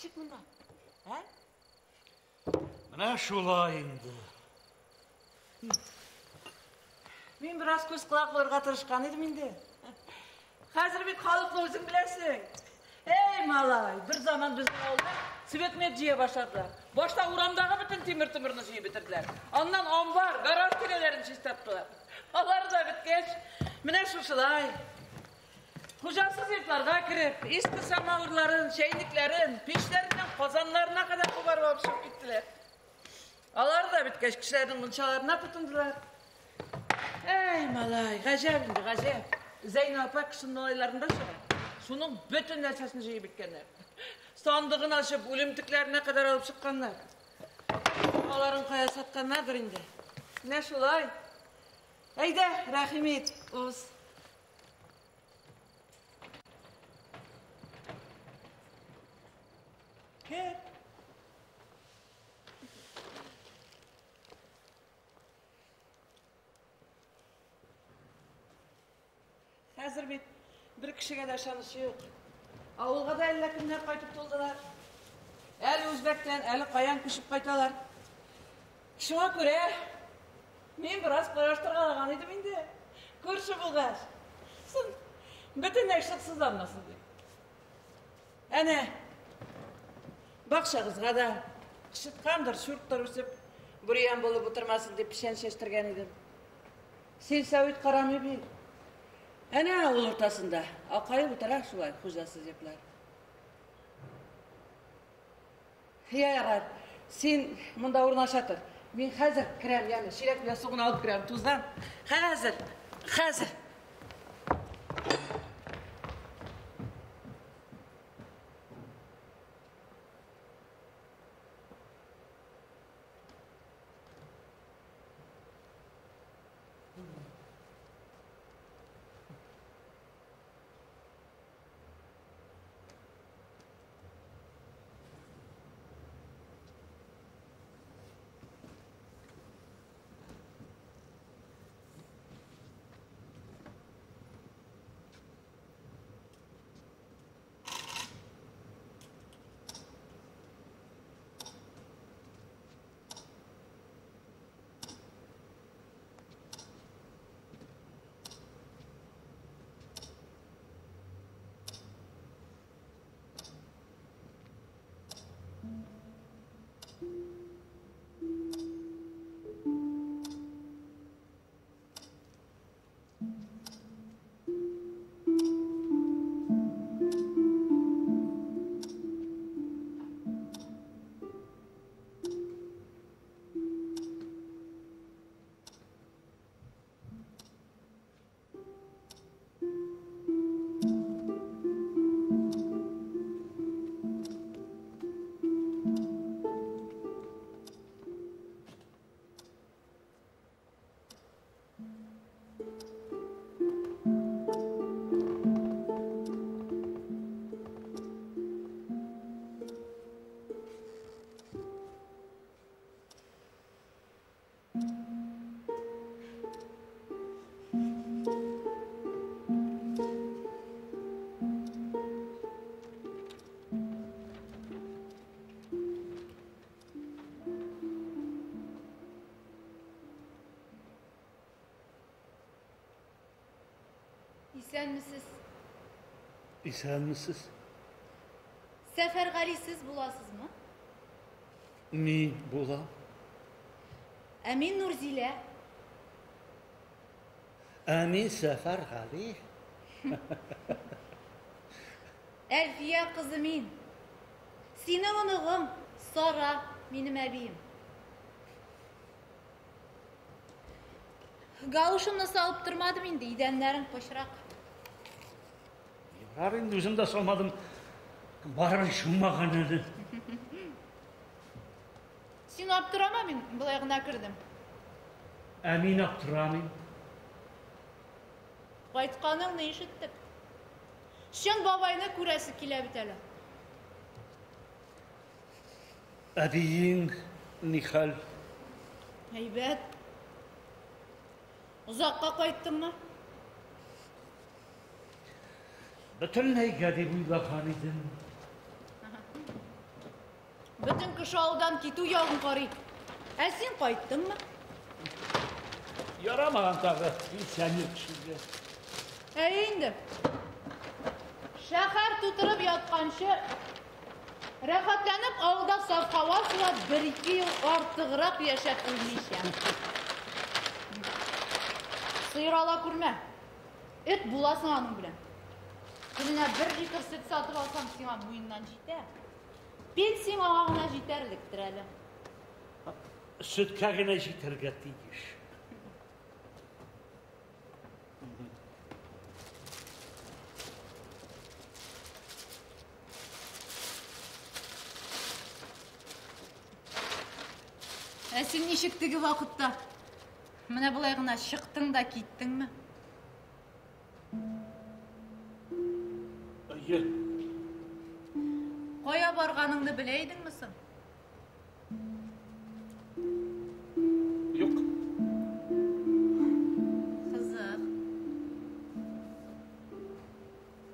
Ишик мында. Ha? Мына шулай инде. Мен biraz көз құлақ болырға тырышқан едім енді. Қазір бек халықты өзің білесің. Ey malay, bir zaman bizim oldu, Svetmet jiye başladılar. Başta uramdağı bütün timir-timirini jiye bitirdiler. Ondan ambar, garaj kirelerini çiğitaptılar. Onları da bitkeç, mine şuşulay. Hujasız yurtlarga kirip, isti samağırların, şeyniklerin, pişlerinden kazanlarına kadar kubar babışıp gittiler. Onları da bitkeç, kişilerin mınçalarına tutundular. Ey malay, gacep indi, gacep. Zeynep Apa kışının olaylarında şöyle. Şunun bütün nesesini jiye bitkenler. Sandığını açıp ölümtüklerine kadar alıp çıkanlar. Onların kaya satkanlardır indi. Ne şulay? Eyde, rahim et, Oğuz. Gel. Hazır bir kişiye de şanışı yok. Avulga da 50 günler kaytıp doldular. El Özbek'ten, el Kayan kuşup kaytalar. Şuna göre, men biraz karıştırgalagan edim indi. Көрші bulgar. Sın, bütün eşiksizlanmasın diye. Әне, bakşağızga da, kışıtkandır, şurtlar üsüp, buraya bolup oturmasın diye pişen şeştirgen edim. Sen Savit karamı bil. Әне avul ortasında, akayıp oturak şulay, hujasız yapılar. Ya yarar, sen mında urnaşatır. Men hazır kirem, yani şirek bilen suğunu alıp kirem tuzdan. Hazır, hazır. İsen misiniz? İsen misiniz? Sefergali bulasız mı? Men bulam. Emin Nurzile. Emin Sefergali. Elfiye kızı min. Sine onığım, Sara benim ebiyim. Gavuşumla salıp durmadım indi, idenlerin koşarak. Yarar indi özüm de salmadım. Barın şummaganını. Sen Abdurrahman bulayğına kirdim. Emin Abdurrahman. Qaytqanın ne işittik? Sen babayına kurası kile biteli. Əbiyin Nihal. Heybet. Uzakka qayıttın mı? Bütün neygədi buylaxan idim. Bütün kış avdan kitu yağın qarı. Sen qayıttın mı? Yaramağın tabi. Seni kişiyle. Indi. Şəhər tuturup yatqanşı, rahatlanıp avda saf hava suva 1-2 yıl artığıraq yaşatılmışam. Sıyır ala kurma. Et bulasın anın bilen. Gününe 1 litr süt satıp alsam sana buyundan jiter. Pensin ağına jiterliktir әлі. Süt kağına jiterge deyiş. Sen nişіктігі вақытта? Міне бұлай ғына шықтың да кеттің ме? Hayır. Қоя барғаныңды білейдің мүсің? Yok. Қызық.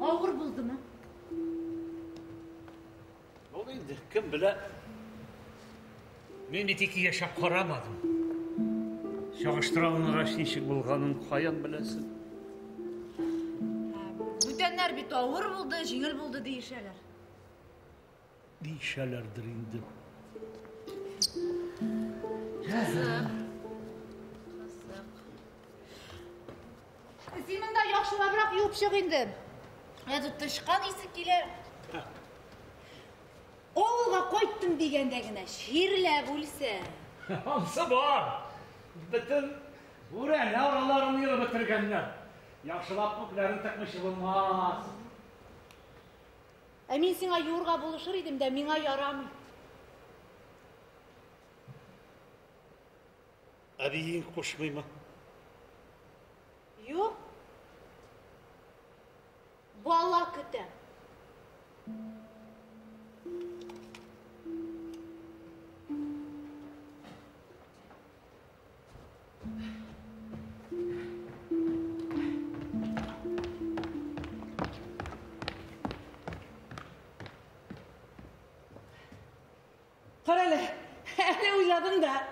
Ауыр болды ма? Olaydı. Kim bile? Ben eteki yaşap karamadım. Şağıştırağın araştınşık bulganın kayan bilesin. Бүтәннәр бит ауыр болды, жеңіл болды дейшәләр. Deyişelerdir indi. Қызық. Сен мында яхшылабырақ юып чык инде. Тышқан исе килә. Ауылға қайттым дегенде генә ширләп үлсә. Hamsı var. Bütün uğrayan yavrularını yılı bitirgenler. Yaşılaplıkların tıkmışı bulmaz. Мен сиңа юырға булышыр идем дә, миңа ярамый. Abiyin koşmayma. Юк. Бала көтә. Qarale, hele uyladım da.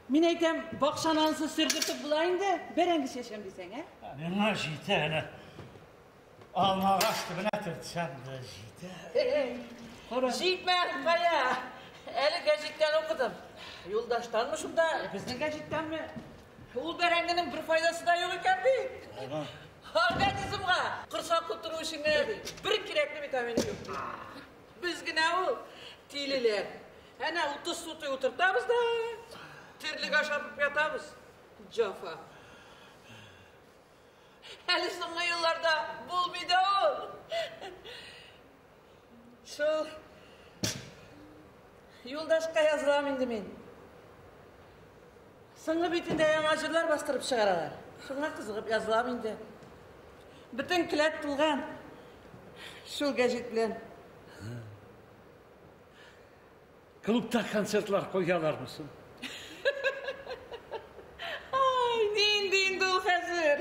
Min aytam baqşanansı sürdürtüp bulayın da berengiz yaşam desen, ha? Bana jite hele. Alma kaçtı bana tırtsam da jite. Jitmen kaya. Eli gecikten okudum. Yoldaştanmışım da bizden gecikten mi? Ul berenginin bir faydası da yok iken değil. Organizmga kırsak tuturu işine bir kirekli vitamini yok. Biz yine o tililer. Hani 30 sütü oturtamız da tirlik aşarıp yatamız. Cafa. Hele sonlu yıllarda bulmaydı o. Şu yoldaşka yazılam indi men. Sыңы бетінде яңажырлар бастырып шығаралар. Шуңа қызығып yazılam indi. Bütün kilet тұлған. Шул гәжет білен. Klubda konsertler koyalar mısın? Ay, deyin ol hazır.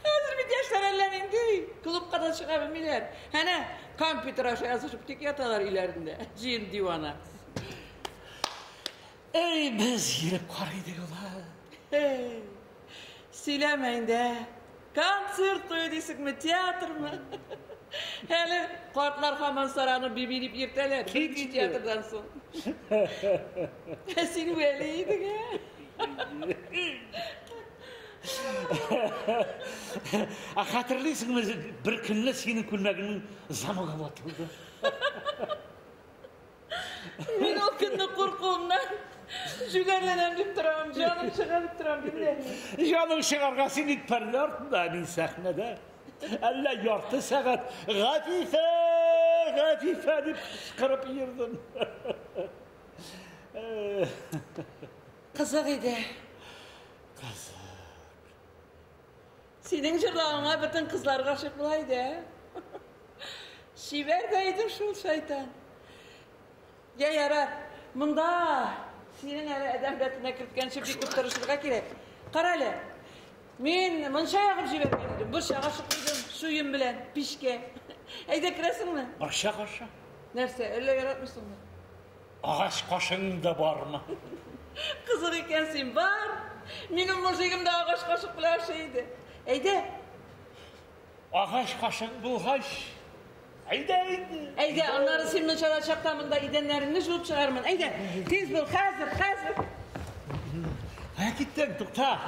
Hazır bir yaşlar əllər indi. Klubqa da çıqa bilmirlər. Hənə, kompüter aşağı yazışıp tek yatalar ilerinde. Cin divana. Ey biz girip karıydık ola. Hey, söylemeyin de. Konsert koyu deysik mi, tiyatr mı? Hele kortlar Haman Saran'ı birbirip yırteler. Hiç tiyatrdan son. Seni böyleydin ha? Hatırlıyorsun mu bir günle senin külmeginin zamıga batıldı. Ben o günde korkuğumdan jügerlenem deyip duram, canım çıkarıp duram binde. Canım çıkargasın itperli ortunda sahnede. Elle yortu saat gafife deyip çıkarıp yırdım. Kızık idi. Kızım. Senin jırlağına bütün kızlar kaşık bulaydı. Şiverdeydim şul şeytan. Ya yarar, mında senin hele edebiyatına kirtkençe bir kurtarışlığa gerek. Karali, men mınşa yakıp jibermeydim. Bir şağa şıkıydım suyum bilen, pişke. Eyde kiresin mi? Aşağı. Nerse, öyle yaratmışsın mı? Ağaç kaşın da var mı? Kızık ekensin var. Benim muzikimde ağaç kaşık bilen şeydi. Eyde. Ağaç kaşın bulhaş. Haydi. Eyde onları simli çalacak tamında gidenlerini şurup çıkarmın. Eyde. Tez bul hazır. Ha gittin tukta.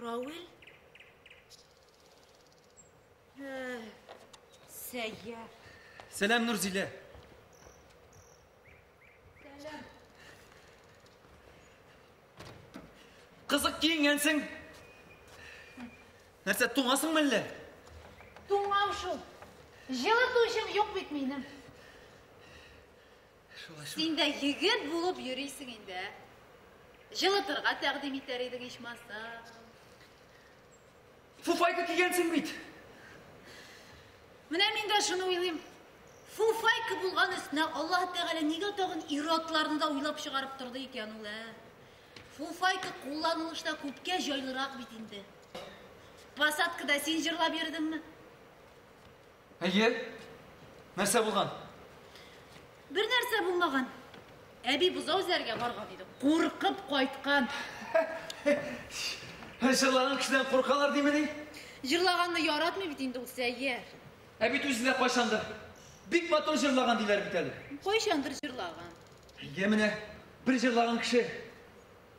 Raul? Seyyar. Selam Nurzile. Selam. Kızık giyingensin. Nerse tuğasın mı elle? Tuğam şu. Жылы тушым yok bitmeydim. Sen de yigit bulup yürüysün indi. Жылытырға тәqdim етер едің ешмаса. Fufayka giygensin bit. Mine men de şunu oyluyum. Fufayka bulgan üstüne Allah Teala nege tağın iratlarını da oylap çıkarıp durdu eken ula. Fufayka kullanılışta köpke jaylırak bitindi. Pasatkada sen jırlap yerdin mi? Eye? Nerse bulgan? Bir nerse bulmagan. Ebi buzau zerge bargan edi. Korkup kaytkan. Şırlanan kişiden korkalar değil mi değil? Jırlagandı yaratmı bitindi o seyyar. Bit üzüle başlandı. Big baton jırlagan diler biteli. Koyşandır jırlagan. Yemine bir jırlagan kişi.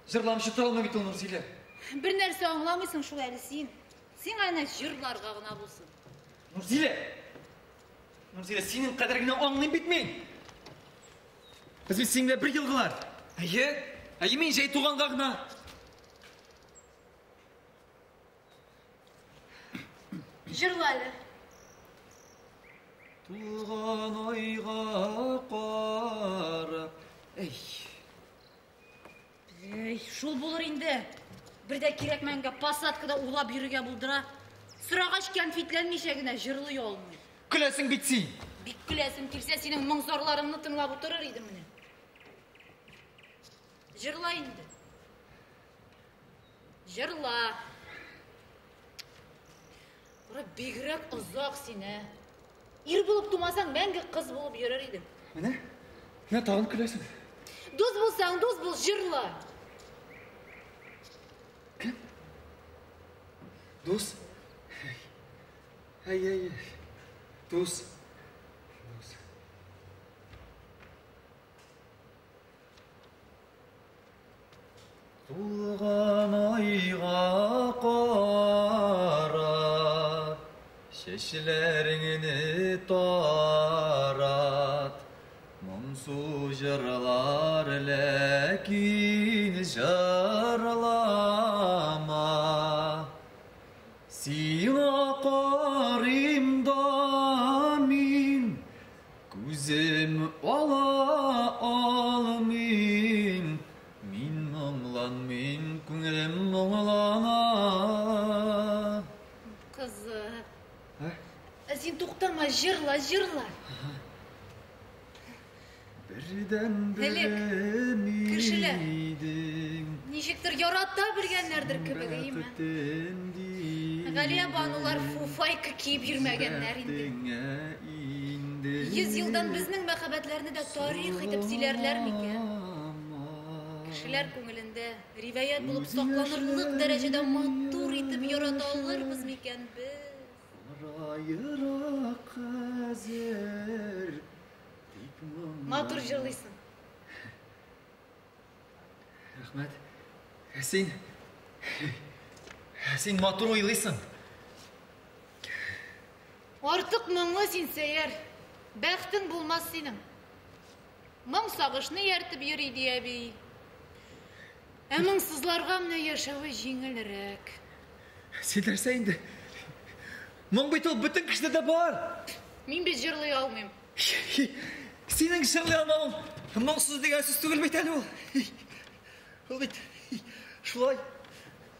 Jırlamışı talma bit onu Nurzile. Bir nerse anlamıysın şu elisin. Sen ana jırlar gağına bulsun. Nurzile. Nurzile senin kaderine anlayıp bitmeyin. Biz seninle bir yılgılar. Eye? Eye men şey tuğan gağına. Jırlaylı. Tuğan ayga qara. Ey, şul bulur indi. Bir de kirekmenge pasatkada ulap yürüge buldıra. Sırağaç kenfitlenmişegine jırlı yolmuyor. Külesin bitsin. Bir külesim kirse senin mыңzorlarını tınlap oturur idim mine. Jırla indi. Jırla. Bura bigrek uzak sine. İr bulup tumasan menge kız bulup yürür idim. Ne? Ne tağın külesin? Duz bulsan duz bul jırla. Dost. Hey. Dost. Tuğan ayga qara, şeşlerini tarat. Mumsu jırlar lekin jarlama. Sina qarimda min, gözüm ala almin. Min monglan min küngelim monglana. Kızı. Sen toktama jırla. Birden Helek, kırşıla. bilemedin. Nişiktir yaratta bilgenlerdir köpeğime. Galiya banular fufayka kiyip yürmegenler indi. 100 yıldan bizning mehabetlerini de tarih edip silerler miken? Kişiler ko'ngilinde rivayet bulup saklanırlık derecede mattur edip yarata alırmız miken biz? Rayıra kazer, Матур жырлыйсың. Рахмет. Сен матур ойлайсың. Артық мұңлы сен сәйер. Бәқтің болмас сенің. Мұң сағышны ертіп йөрейді әбей. Әміңсізларға мына яшауы жеңілірек. Сен нәрсе енді? Мұң бет ол бүтін кішті де бар. Мен бет жырлай алмайм. Сенің жырлай алмауың. Мұңсыз деген сөз түгіл бет әлі ол. Ол бет. Шулай.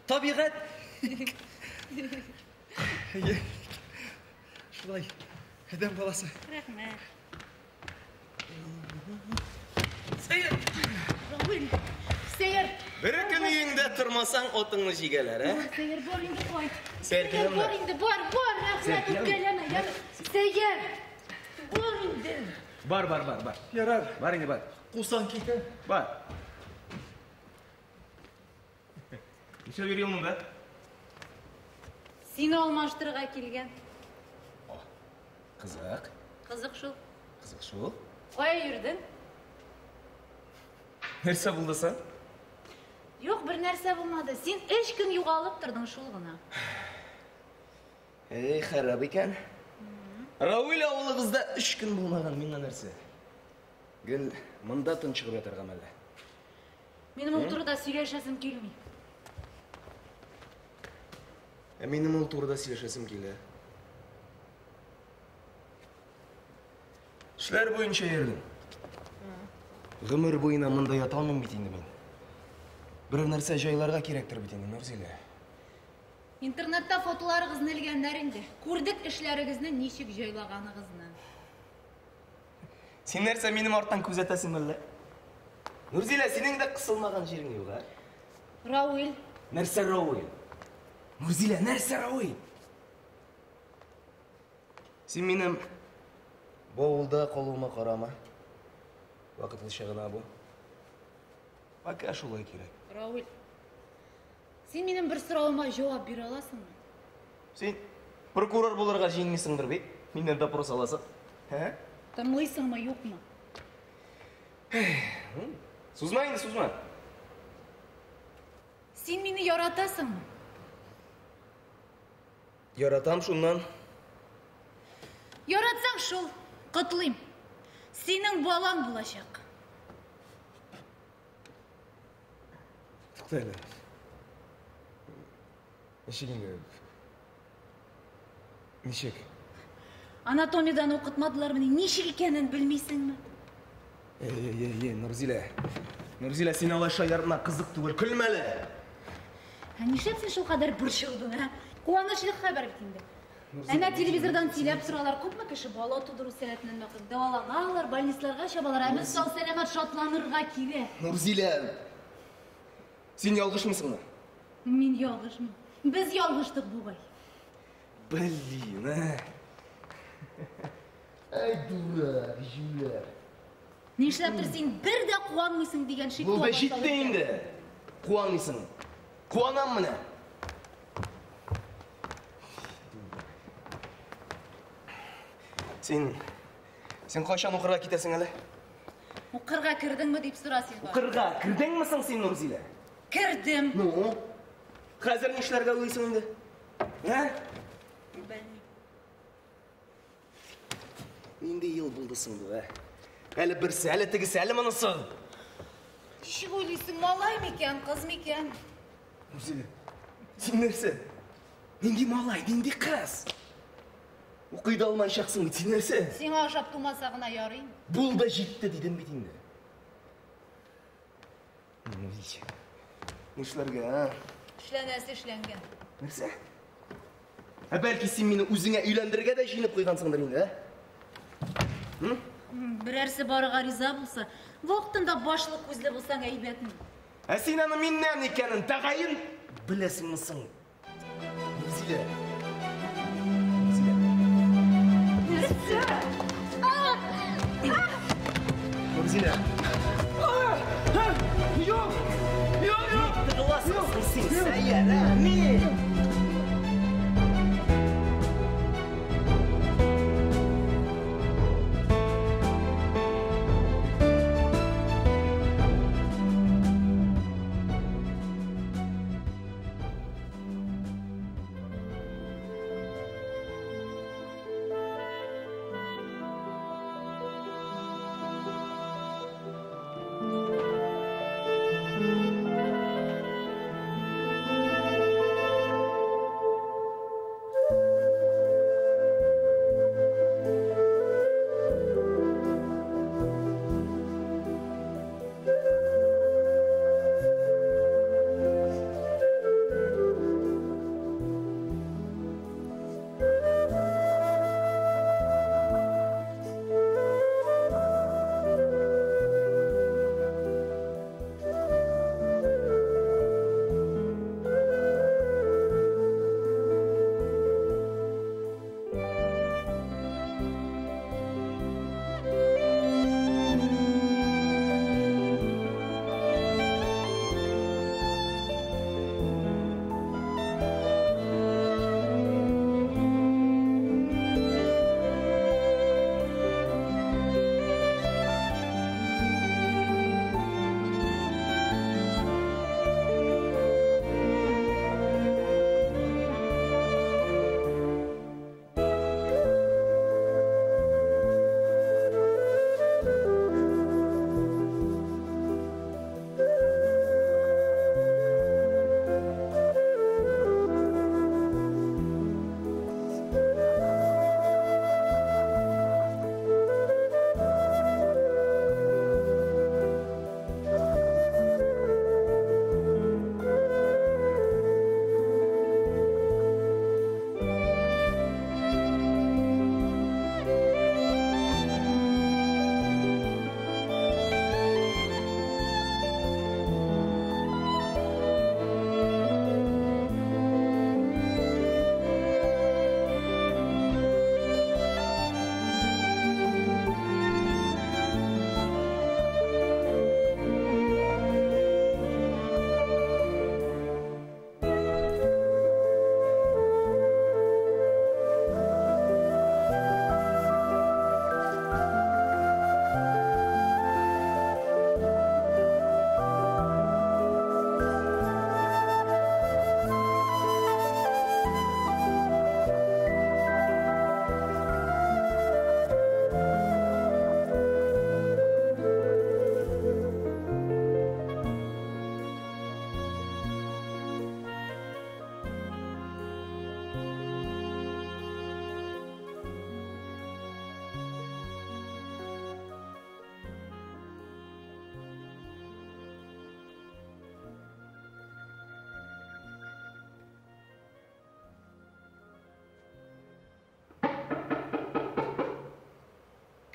Табиғат. Шулай. Адам баласы. Рахмет. Сәйер. Рауил. Сәйер. Бір күн үйіңде тұрмасаң отыңны жегелер, Сәйер, бар енді қой. Сәйер, бар енді, бар. Рахмет, өткелеме. Сәйер. Бар енді. Бар. Ярар. Бар енді бар. Қусан кейті. Бар. Неше беремін бе? Сені алмаштырға келген. Қызық. Қызық шул. Қызық шул. Қой жүрдің? Нәрсе болды са? Жоқ, бір нәрсе болмады. Сен 3 күн юғалып тұрдың шул ғына. Ей, харап екен. Рауил ауылығызда 3 күн болмаған менің нәрсе. Гүл, мұнда түн шығып жатырғам әлі. Менің ол тұрда сөйлешесім келмей. Менің ол турда сөйлешесім келі. Шілер бойынша ердің. Ғымыр бойына мұнда яталмен бетейді мен. Бір нәрсе жайларға керектір бетейді, Нұрзелі. Интернетта фотоларығызны ілгендер енді. Көрдік ішлерігізні нешік жайлағанығызны. Сен нәрсе менің арттан көз атасың әлі? Нұрзелі, сенің де қысылмаған жерің еу, ға? Рауил. Нәрсе Рауил? Нұрзелі, нәрсе Рауил? Сен менің боғылда қолуыма қарама. Вақытлы шағына бұл. Бака шулай керек. Рауил. Сен менің бір сұрауыма жауап бере аласың ба? Сен прокурор боларға жеңмесіңдір бе? Менен допрос аласың. Тыңлайсың ма, жоқ ма? Сузма енді, сузма. Сен мені яратасың ба? Яратам шуннан. Яратсаң шул, құтылайым. Сенің балаң болашақ. Тұқтайлы. Нешек енді? Нешек? Анатомиядан оқытмадылар мені, нешік екенін білмейсің ме? Нұрзилә. Нұрзилә, сен алайша ярына қызық түгіл, күлмәлі. Нешеп сен шул қадар бүршілдің, қуанышлық хабар бітінді. Әнә телевизордан сөйләп сұралар, көпме кіші бала тудыру сәләтінен бақып, даваланалар, больницаларға шабалар, әміз сау сәлемат шатланырға келе. Нұрзилә, сен ялғышмысың ба? Мен ялғышмын. Біз ялғыштық бұғай. Блин, Ай, дура, жүлер. Нешләптір сен бір де қуанмайсың деген шек Бұл бе жетті енді. Қуанмайсың. Қуанам міне. Сен қашан оқырға кетесің әлі? Оқырға кірдің ме деп сұрасың ба? Оқырға кірдің мысың сен, Нұрзилә? Кірдім. Ну, қазір нешлерге өйсің енді? Білмейм. Менде ел бұлдысың бұл, Әлі бірсі, әлі тігісі, әлі мұнысы. Нешік ойлайсың, малай мекен, қыз мекен? Нұрзилә, сен нәрсе? Ненде малай, ненде қыз? Оқиды алмай шақсың бет, сен нәрсе? Сен ашап тумасағына ярайын. Бұл да жетті дейдім бет енді. Нешлерге, Ішленәсі ішленген. Нәрсе? Бәлкі сен мені өзіңе үйлендірге де жинып қойғансыңдар енді, Бір әрсі барыға риза болса, вақтында башылық көзлі болсаң әйбетін. Сен аны меннен екенін тағайын білесің мысың? Нұрзилә. Нұрзилә. Жоқ! Тығыласың сен, сәйер, мен!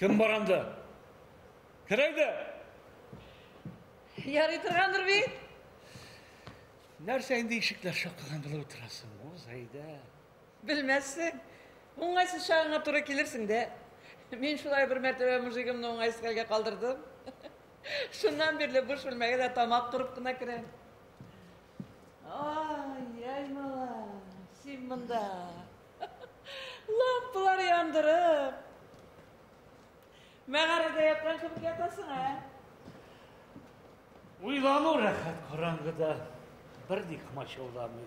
Kim barandı? Kireydi? Yarı tırgandır bit. Nersen değişikler şakkagan kılıp oturasın o zayda. Bilmezsin. Oңайсыз şağına tura kelirsin de. Men şulay bir mertebe mujigimni oңайсыз halga kaldırdım. Şundan beri boş bilmege de tamak kırıp kına kiren. Ay mala, sen bunda. Lampalar yandırıp. Mağarada yatkan kılıp yatasın ha. Uylanı rahat karangıda. Bir dik maşa olamı.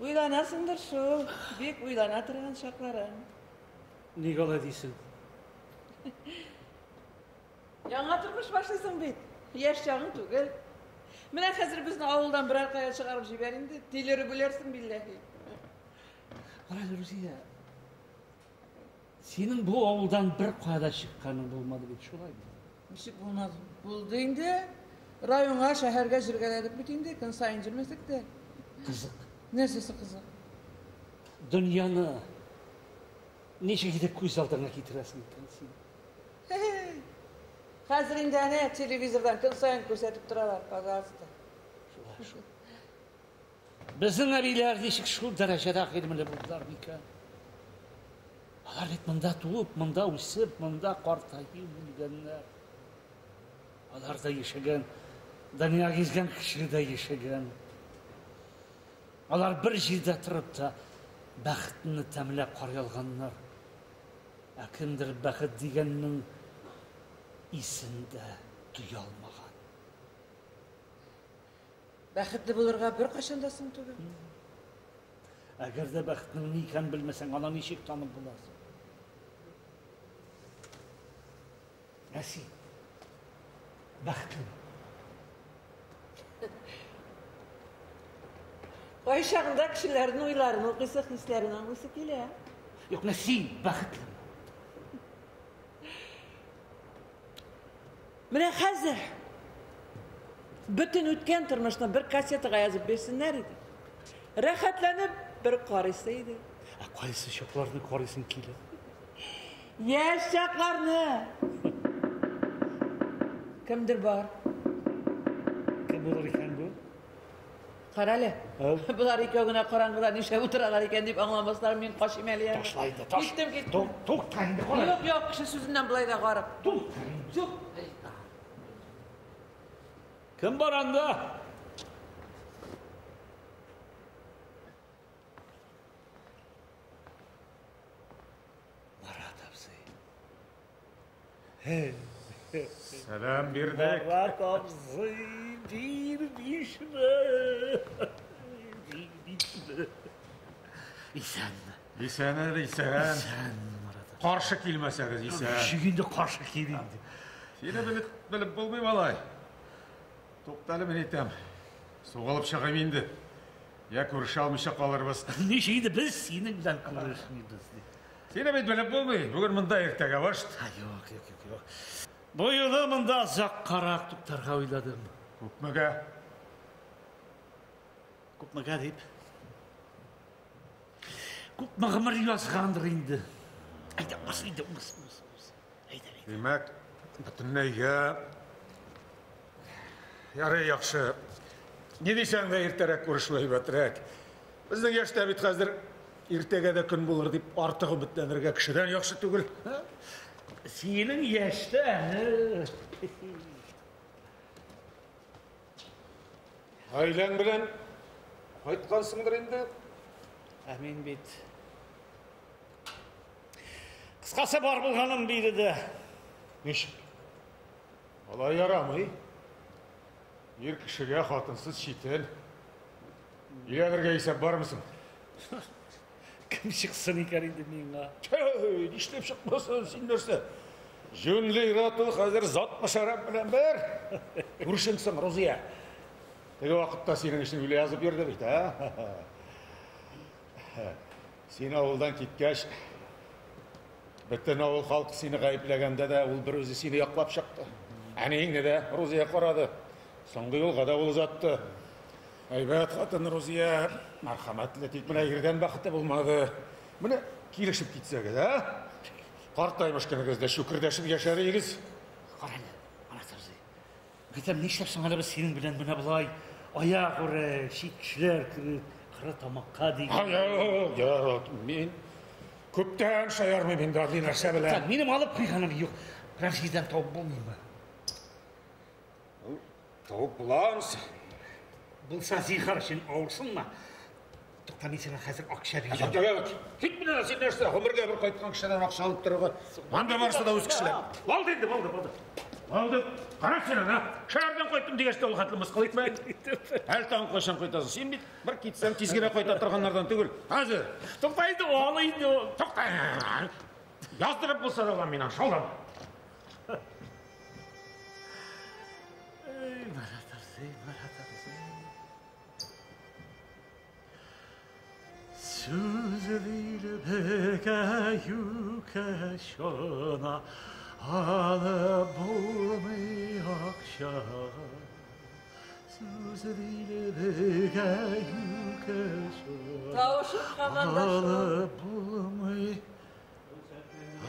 Uylanasındır şu. Bek uylana turgan şakların. Nigala deysin. Яңа turmuş başlaysın bit. Yaş çağın tugel. Mine hazır bizni avuldan bir arkaya çıkarıp jiberin de. Dileri bilersin billahi. Qaraylı Ruziya. Senin bu avuldan bir qayda çıqqanın bulmadı bit şolay mı? Müşik bulmaz. Bulduğunda rayonga, şehirge jirgeledik bütünde. Kın sayın jirmesek de. Kızık. Nesisi kızı? Dünyаны neçe gidip көз алдыңа кетіресің екен сен? Hazır indane televizordan kın sayın gösterip duralar. Pazartesi. Біздің әбейлер нешік şu дәрежеде қилмілі болдылар мекен? Алар бит мында туып, мында өсіп, мында қартайып өлгеннер. Алар да ешеген, дүния кезген кіші де ешеген. Алар бір жерде тұрып та бақытыны тәмілеп қарай алғандар. Әкімдір бақыт дегеннің исінде duya алмаған. Бақытты bulurga bir kaşındasın tugel. Әгер де бақытның не екенін білмесең, ана нешек танып боласың. Әси, бақытлы. Ay şağında kişilerin uylarını, okuysa hislerini anlısı kele. Yok, Nəsi, bақıtlы. Mine hazır. Bütün ötken turmuşuna bir kaseti yazıp versinler idi. Rahatlanıp bir qarısıydı. Qayсы шоқларды қарайсың келі? Yaş şaklarını. Kimdir var? Кім болар екен bu? Qarali. Al. Bular ikoguna qorangıda nişe oturalar eken deyip anlamaslar men qaşım eliye. Taşlaydı, Gittim. To'xtaydi, qara. Yok, kişi sözünden bulay da qarab. To'xtaydi. Yo'q. Kim bor anda? Marat abzey. Selam birdek. Marat abzey, bir dişme. İsenmi? İsen. Karşı kilmeseniz isen. Şu günde karşı kelindi. Seni bilip bulmayayım alay. Toqtalı men etem. Soğalıp шығайım енді. Ya көріше алмыша қаларбыз. Нешейді біз сенің білән көрішмейміз. Seni bilip bulmayayım. Bugün mында ертеге башт. Yok. Bu yılı mında zақ қарақ тұқтарға ойладым. Көпмеге. Көпмеге deyip. Көпмеғымыр yazғандыр енді. Ayda, Ayda. Demek bütünleyge. Yarı yaxşı. Ne deysen de erterek görüşmeyi betirek. Bizden yaşta bit hazır ertege de gün bulur deyip artığı bütlenirge kişiden yaxşı tügül. Senin yaşta Ailen bilen kaytkansındır indi. Әмин бет. Қысқасы бар болғаным бейді де. Нешік? Олай ярамай. Ер кішіге қатынсыз шетел. Иленірге есеп бар мısın? Кім шықсын екен енді менға? Тәй, іштеп шықмасын сен нәрсе. Жөнлі иратыл қазір зат машарам білен бір. Көршіңсің, Розия. Теге вақытта сенің үшін үлі yazып берді бейді, а? Сені ауылдан кеткеш, біттен ауыл халқы сені ғайыплегенде де, ол бір өзі сені яқлап шықты. Әнейіңді де Розия қарады. Соңғы yolға да ол ұзатты. Әйбәт қатын Розия, мархаматлы тек мына ерден бақытты болмады. Міне келішіп кетсегі, да? Qартаймышкан кезде шүкірдәшіп яшар егіз. Qarani, ana Tarzi. Gidem ne işlepsin hala biz senin bilen buna bulay. Ayak oraya, şikişler kırık, kara tamakka değil. Yok, мен көптен шаярмын мен дағди нәрсе білем. Benim alıp kıykanım yok. Biraz sizden tavuk bulmayayım mı? Тауып бұламыз. Bulsa zihar için olsun mu? Тоқтан сені қазір ақша берeceğim. Кет білен сен нәрсе, ғұмырға бір қайтқан кішіден ақша алып тұруға. Манда барса да өз кішілер. Болды енді, болды. Алды. Қара сен ана. Шардан қойттым дегешті ол қатылымыз қылайт ма? Әл таңын қойшан қойтасың. Сен бит бір кетсем тезгере қойта тұрғандардан түгіл. Қазір. Тоқтайды, олайды. Тоқтай. Яздырып болса да олам мен ашалдым. Sözüyle peke yükeşona alıp bulmayı akşam. Sözüyle peke yükeşona Tavuşum kamandaşım. alıp bulmayı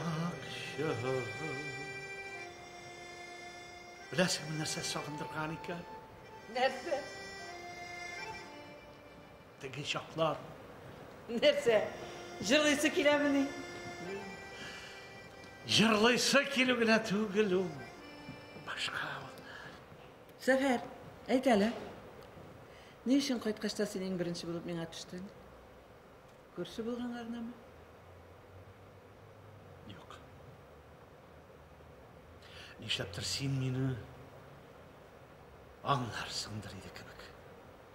akşam. Bilesin mi nerse sağındırgan iken? Nerede? Teki şaplar. Nerede? Jırlısı kilemini. Jırlıysa kilogüne tügülüm. Başka. Sefer, ayt hele. Ne için Qaytqaşta senin birinci bulup mena düştün? Görüşü bulganlarına mı? Yok. Nişleptir sen meni anlarsındır idi kibik.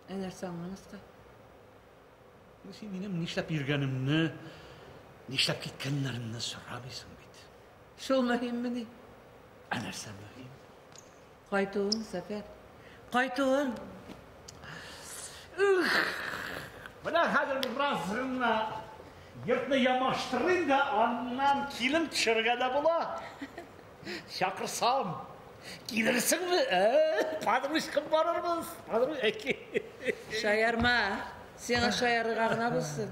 Enerse anlanızda. Sen benim nişlep yürgenimni, nişlep gitkenlerimni soramıysın bit. Şol mühim mi? Enerse mühim. Qaytığın Sefer. Qaytığın. Bana hazır bir razırınla yırtını yamaştırın da ondan kilim çırgada bula. Şakırsam. Gelirsin mi? Padım ışkım varırmız. Padım eki. Şayarma. Sana şayarı qağına bulsun.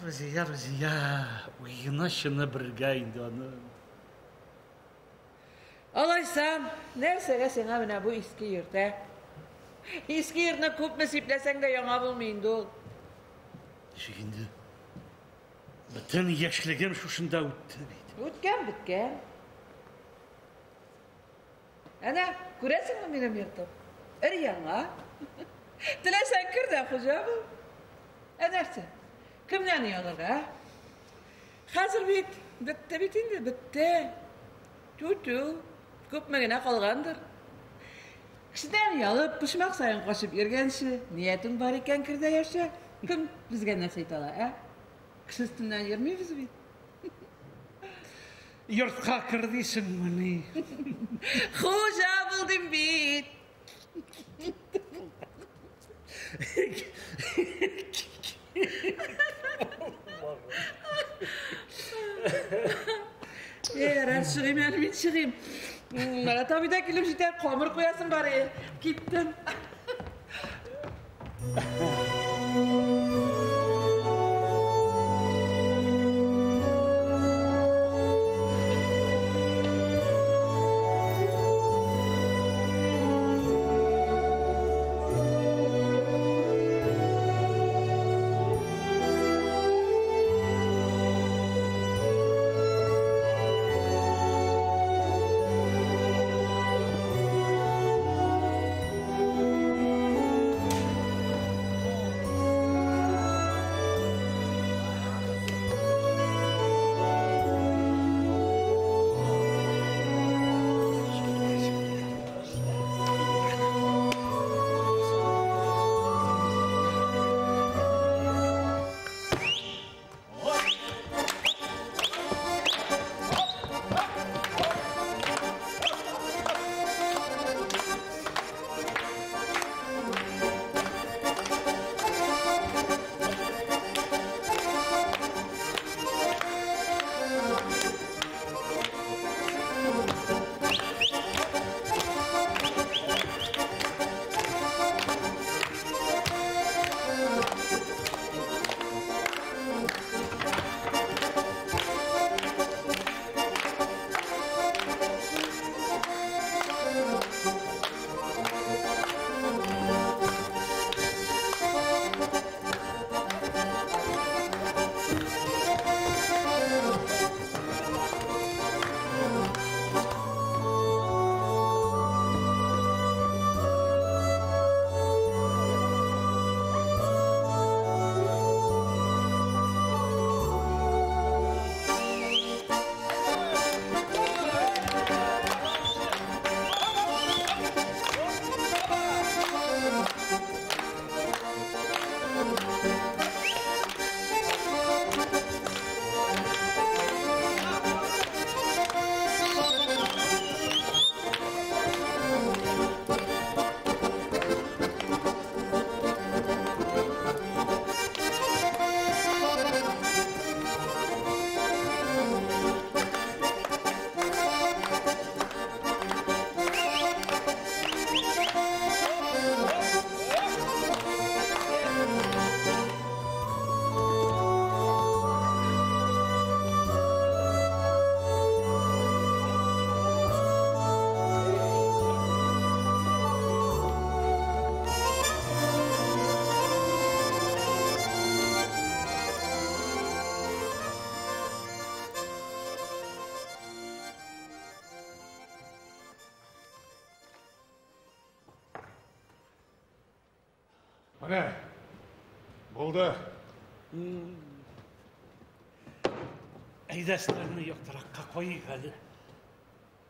Rüziya. Uyuna şını birgeydi onu. Alaysam, nersege sana bana bu eski yurda. Eski yurtuna köp nesiplesen de yana bulmayın ol. Şimdi bütün yaşlığım şuşunda öttü beydi. Bitken. Ana, göresin mi benim yurtum? Yana. Dilesen kır da hocam. Edersin. Kimden yiyorlar ha? Hazır bitti. Tutu. Köpmegine kalgandır. Kişiden yalıp pişmak sayın kaşıp yergenşi. Niyetin var iken kirde yaşa. Kim bizge nasip ala ha? Kişi üstünden yermeyiz bit. Yurtka kırdıysın beni. Hoca buldum bit. Eğer çıkayım yani ben çıkayım. Bana tabii de kilim şiter komur koyasın bari. Gittim. Міне, болды. Әйдәсілеріні yoқтыраққа қойық әлі.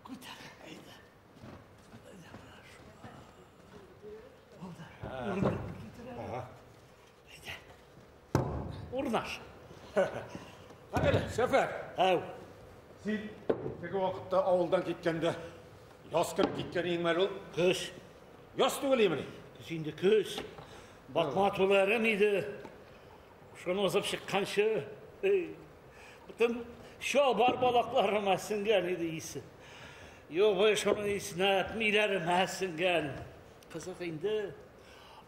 Көтер, әйді. Болды. Орнаш. Әне, Сәфер, Әу. сен теге уақытта ауылдан кеткенде, яс кіріп кеткен ең мәлім. Көз. Яс түгел еміне. Şimdi көз. Bakmatularım idi. Şunu ozıp çıkkanşı. Bütün şu barbalaklarım əsingen idi iyisi. Yok bu şunu iyisine etmeylerim əsingen. Kızık indi.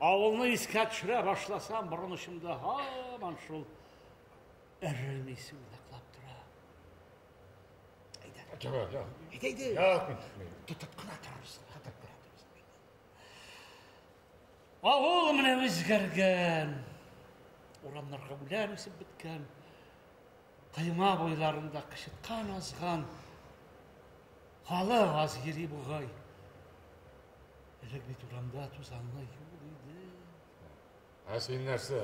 Avılını iskat şuraya başlasam burunuşumda haman şul erremisi uzaklap dura. Acaba, ya. Eydi. Ya, Tutup kına tarırsın. Ağolum ne özgergen. Oramlarga ular üsüp bitken. Kıyma boylarında kışıtkan azgan. Halı az yeri buğay. Elek bit uramda tuzanla yol idi. Сен нәрсе?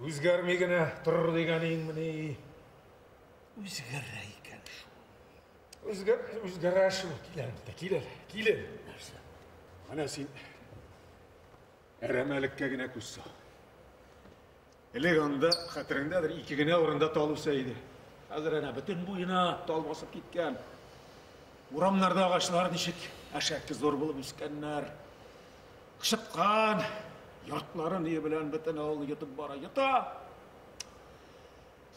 Өзгермегені тұр деген ең міне. Özgerreyken şu. Өзгерәші. Келер. Nerse? Ана сен әрәмәлікке генә күссі. Әлек анда қатырыңдадыр, икі генә орында талыпса еді. Қазір әне бүтін бойына тал басып кеткен. Урамларда ағашлар нешік әшәккі зор болып үскеннер. Қышытқан, йортлары не білән бүтін ауыл етіп бара ета.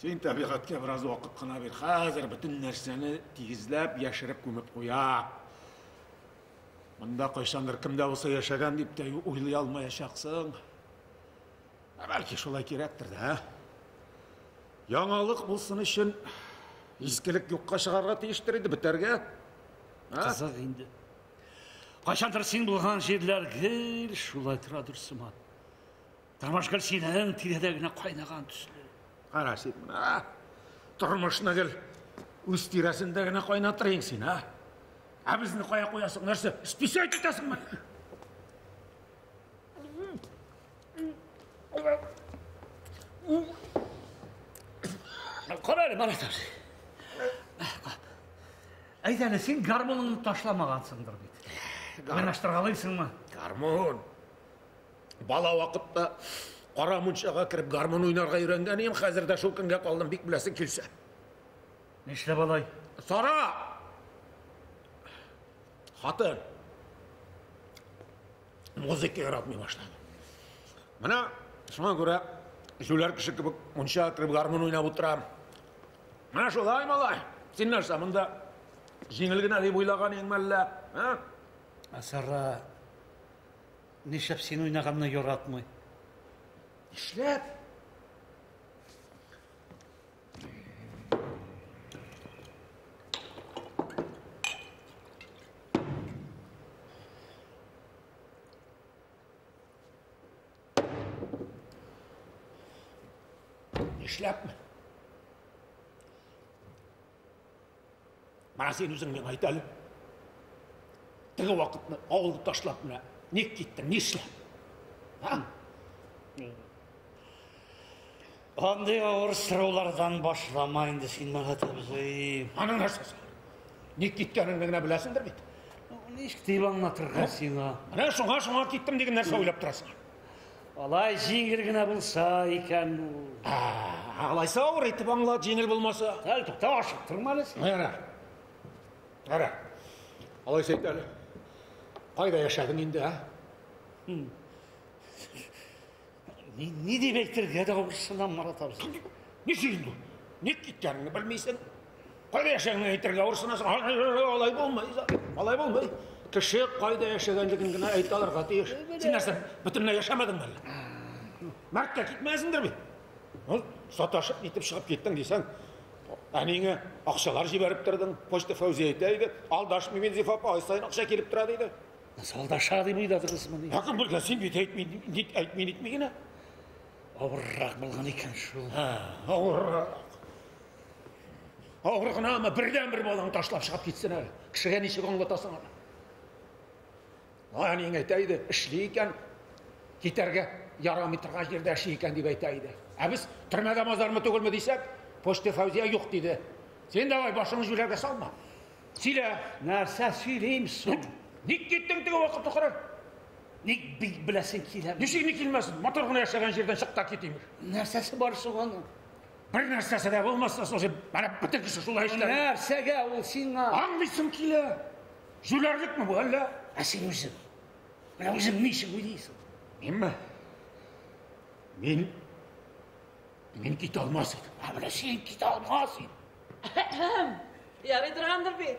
Сен табиғатқа біраз уақыт қына бер. Қазір бүтін нәрсені тигізләп, яшырып көміп қоя. Мұнда қойшандыр кімді болса яшаған деп те ойлай алмай яшақсың. Бәлки шолай керектір да. Яңалық болсын үшін ескілік жоққа шығарға тиіштір еді бітерге. Kızık indi. Kaçandır sen bulgan жерler gel şulay tıra dursuman. Tarmaşkal senin tiredegine kaynagan түсілі. Қара сен мұна. Тұрмышына кел. Өз тирәсіндегіне қайнатыр ең сен, Әбізіні қоя қоясың, нәрсе, іспесе айтытасың ма? Qararım anahtar. Әйдәлі, сен гармоныңды ташламағансыңдыр бейті. Ойнаштырғалайсың ма? Гармон. Бала вақытта қара мұншаға кіріп гармон ойнарға үйренген ем, қазірде шул күнге қалдым, бек білесің келсе. Нешлеп алай? Сара! Хатын. Музыка яратмай башлады. Мына, шуңа көре, жүлер кіші кібік мұншаға кіріп гармон ойнап отырам. Мына шолай малай, сен нәрсе, мұнда жеңілгін деп ойлаған ең мәлі. Асара, нешлеп сен ойнағанны яратмай? Нешлеп? Нешлепмін? Мана сен өзіңмен айталы. Тігі уақытны ауылды ташлап мұна. Не кеттің, нешлеп? Андай ауыр сұраулардан башламайынды сен маған табызай. Аның нәрсесі. Не кеткеніңді ғана білесіңдір бет? Нешкі дейіп аңлатырға сен, Мына шуңа кеттім деген нәрсе ойлап тұрасың. Алай жеңгіргіна болса екен. Алайса ауыр етіп аңла, жеңіл болмаса. Әл тұқта ашық тұрмалы сен. Әра. Алайса ет әлі. Қайда яшадың енді, Не демектір кәді ауырсынан мара табызай? Не сүйінді? Не кеткеніңді білмейсің? Қайда яшағың әйтерге ауырсынасың? Алай болмай. Кіші қайда яшағандығын ғына айт аларға тиеш. Сен нәрсен бүтініне яшамадың әлі. Мәртке кетмәсіңдір бе? Саташып, нетіп шығып кеттің дейсің. Әнеңе ақшалар жіберіп тұрдың. Почта Фәузе айтайды. Алдаш мен Зифапа ай сайын ақша келіп тұра дейді. Салдаша деп ойдадырсың. Якын білген сен бет айтмейін етмегені? Ауыррақ болған екен шул. Ауыррақ. Ауырғына ама бірден бір балаң ташлап шығып кетсін әлі. Кішіге неше қоңлатасың әлі. Әнең айтайды, ішлі екен, Кетерге ярамай тұрған жерде әші екен деп айтайды. Біз түрмеде мазарымы төгілме дейсек, почта Фаузия жоқ дейді. Сен давай башыңыз жүлерге салма. Силя. Нәрсе сөйлеймсің? Ник кеттің тігі уақыт тұқырыр? Ник білесің келем? Нешегіне келмесін? Моторғын яшаған жерден шықта кетеймір. Нәрсесі бар соғаны? Бір нәрсесі де болмаса сосы мәне бітін кіші шулай ішлер. Нәрсеге ол сеңа? Аңлайсың келе. Жүлерлік мі бұл әлі? Сен өзің. Мына өзің неші ойлайсың? Мен кете алмас едім. Мына сен кете алмас едің. Ярай тұрғандыр бе?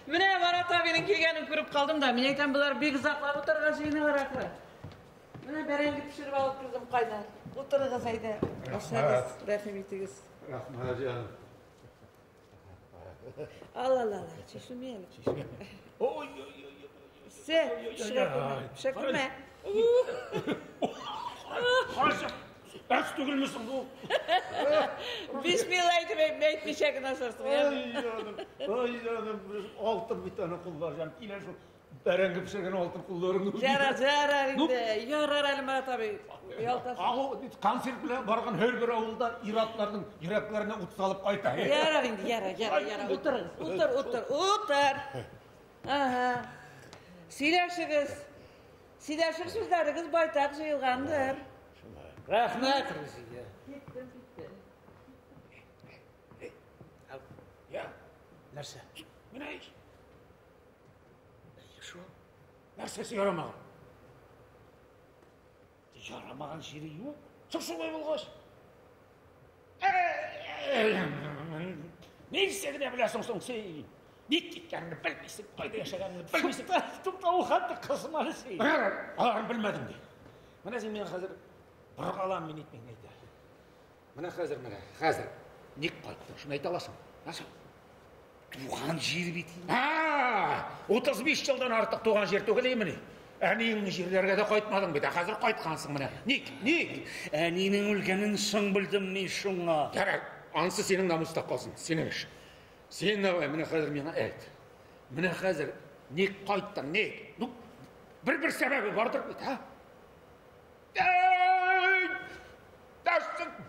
Міне Марат абенің келгенін көріп қалдым да, мен айтам бұлар бек ұзақлап отырған жиыны бар ақыры. Міне бәренгі пішіріп алып кірдім қайнар. Отырығыз айды. Рахмет етіңіз. Рахмет жаным. Ал, шешілмейін. Ой. Шекірме. Қашық. Әс түгілмісің бұл. Бисмилла айтып әйтмешегін асырсың. Ой жаным, алтын bir tane kul var canım. İler şu berenge pişirgen altın kullarını. Жара инде. Ярар әлі Марат абай. Концерт bilen bargan her bir avulda iratlардың yüreklerine ut salıp kayta. Ярар инде, яра. Отыр. Аха. Сөйләшік сөздеріңіз байтақ жиылғандыр. Рахмет Рузия. Ya, Нәрсе? bu ne iş? Şu Nersesi yaramağın? yaramаған жері yok. Çıksın koy bulgaç. Ne istediğini bilersin son sen. Ne gitkenini bilmeysin, kayda yaşaganını bilmeysin. Тұқта ұқатты қысыманы сей. Alarım bilmedim de. Mine sen ben hazır bir kalan men etmeyin eydi. Mine hazır. Ник qayttın, şunu ayta alasın. Nasıl? Туған жер бетейін. 35 жылдан артық туған жер төгілей міне. Әнейіңнің жерлерге де қайтмадың беді, қазір қайтқансың міне. Ник? Әненің өлгенін шың білдім мен шыңа. Жарар, ансы сенің намыстақ қалсын, сенің үшін. Сен давай, міне қазір мені айт. Міне қазір ник қайттың, ник? Bir себебі бардыр беді, ha?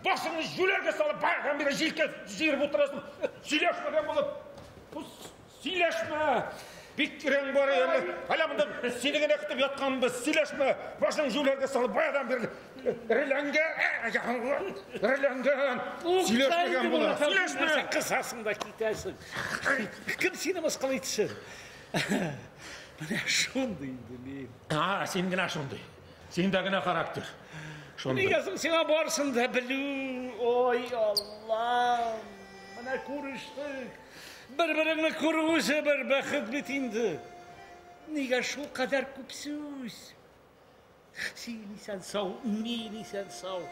Başını jülerge salıp bayağıdan beri jiyirip oturasın. Sileşmeden bulup. Sileşme. Bitkiren var ya. Hala bunda senigin ekitip yatkanında sileşme. Başını jülerge salıp bayağıdan beri. Rilengen. Sileşmegen bulup. Sileşme. Kısasında kitaysın. Kim seni mısqılaytısın? Bana şundaydı men. Senigine şunday. Sendagine karakter. Неғесің сен барсың да білу, ой Аллам, мына көріштік, бір-біріңні көрісі бір бақыт бетінді. Неге шул қадар көп сөз? Сен исән сау, мен исән сау.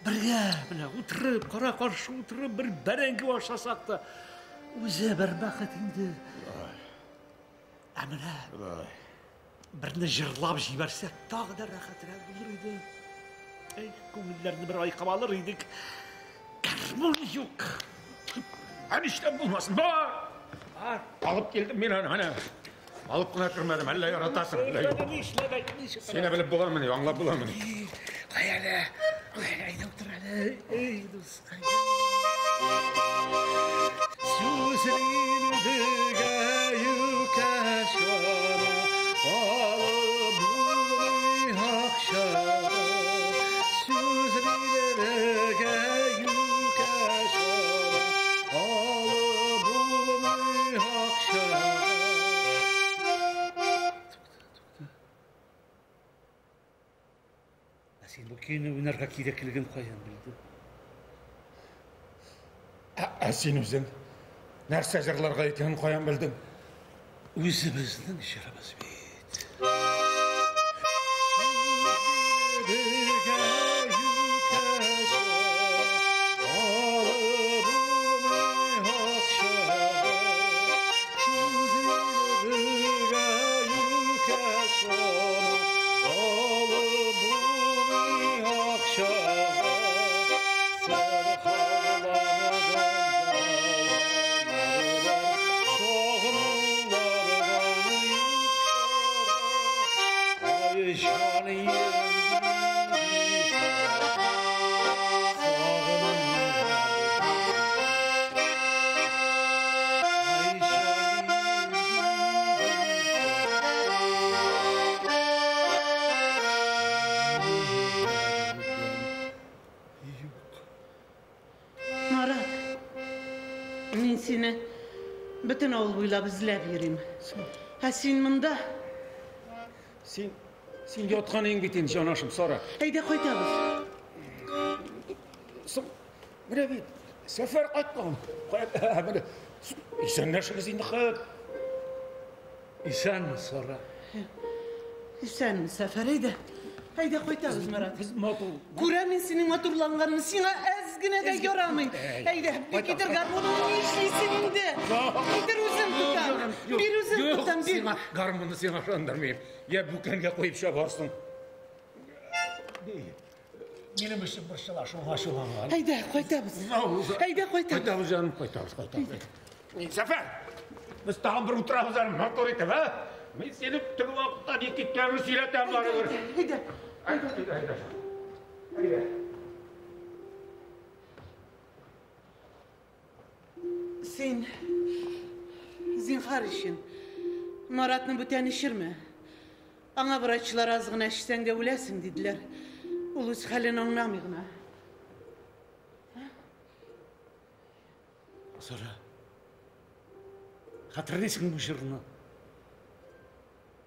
Бірге, мына отырып, қара қаршы отырып, бір бәрәңгі ашасақ та, өзі бір бақыт енді. Мына, бірні жырлап жіберсек, тағы да рахатырақ болыр еді. Көңілдерді бір айқап алыр едік. Гармон yok. Enişten bulmasın. Var. Alıp geldim ben hani. Alıp buna kırmadım. Halla yaratasın. Seni bilip bulamın diyor. Anla bulamın. Hayale. Hayale otur hele. Ey dost. Suzerine dıga yukaşana. Alıp bulmayı hakşana. Sen bu köyüne oynarga kereklігін қайдан білдің? Sen өзің нәрсе жырларға екенін қайдан білдің? Өзіміздің жырымыз бет. Johnny seni bütün oğul boylap izlep yürüyüm. Ha sen mında? Sen yotqaning bitin jonaşım sonra. Haydi koytabız. Mire bir sefer qaytqan. Mire sen näşigiz indi qat? İsen mi sonra? Sen mi sefer haydi. Haydi koytabız Murat. Biz motor. Kuremin senin motorlanlarını sana ezgine de göremeyin. Haydi bir gider garmonunu işleysin indi. Gider uzun tutan. Bir uzun tutan bir. Garmını sen aşandırmayayım. Ya bükenge koyup şey varsın. Benim işim başla şu var. Haydi koytabız. Haydi koytabız. Qaytamiz canım, qaytamiz. Sefer, biz tağın bir oturamiz canım, motor etib, ha? Men seni tüg vaqtdan ketganini suylatam bana bir. Haydi. Sen zinhar işin Murat'ını büten işirme. Ana bırakçılar azgına işsen de ölesin dediler. Ulus halin anlamayığına. Sonra hatırlıyorsun bu şırını.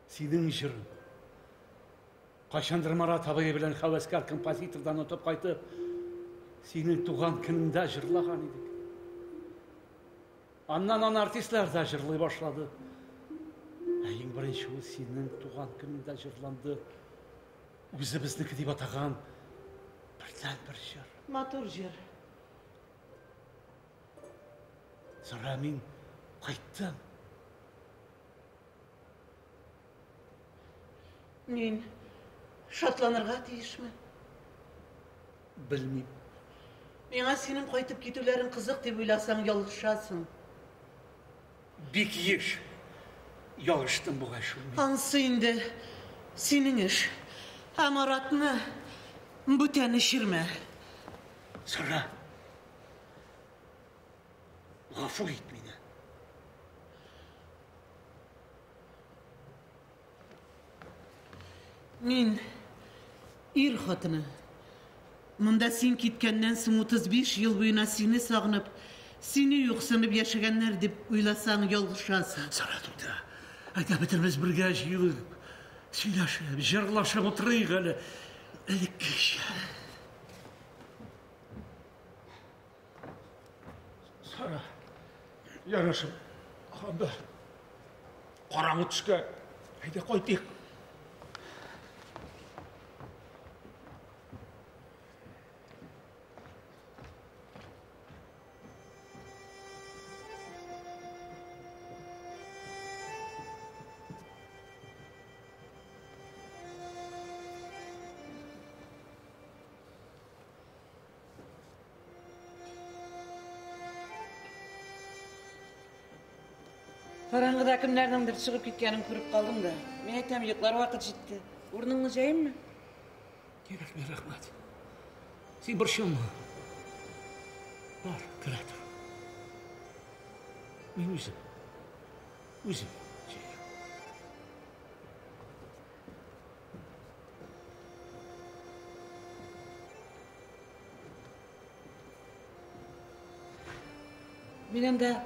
Senin şırın. Kaşandır Marat abayı bilen havaskar kompozitordan ötüp kaytı. Senin tuğan gününde jırlagan idik. Andan artistler de jırlay başladı. En birinci o senin tuğan gününde jırlandı. Bizi bizniki deyip atağan birden bir jır. Motor jır. Sonra men qaytdim. Men şatlanırga tiyişmi? Bilmeyim. Mena senin qaytıp ketülerin kızık deb oylasan yalışasın. Bik yiş. Yalıştım bu aşkım. Hansı indi senin iş. Amaratını büten işirme. Sonra gafur et beni. Men ir xotini. Munda sen ketgandan so'ng 35 yil bo'yina seni sog'inib, seni yo'qsinib yashaganlar deb o'ylasang yolg'ishasın. Sonra tutda. Ayta bitirimiz birga yığılıp, söylashib, jırlashib o'tirayıq hali. Ilikkish. Sonra, yanaşım, onda qarаңғы түске, haydi qaytayıq. Karangıda kimlerdendir çıkıp gitkenini görüp kaldım da. Men aytam yıklar vakit jitti. Urnunu jayayım mı? Gerek mi rahmat? Sen bir şey mi? Var, kira dur. Men o'zim jayayım. Men de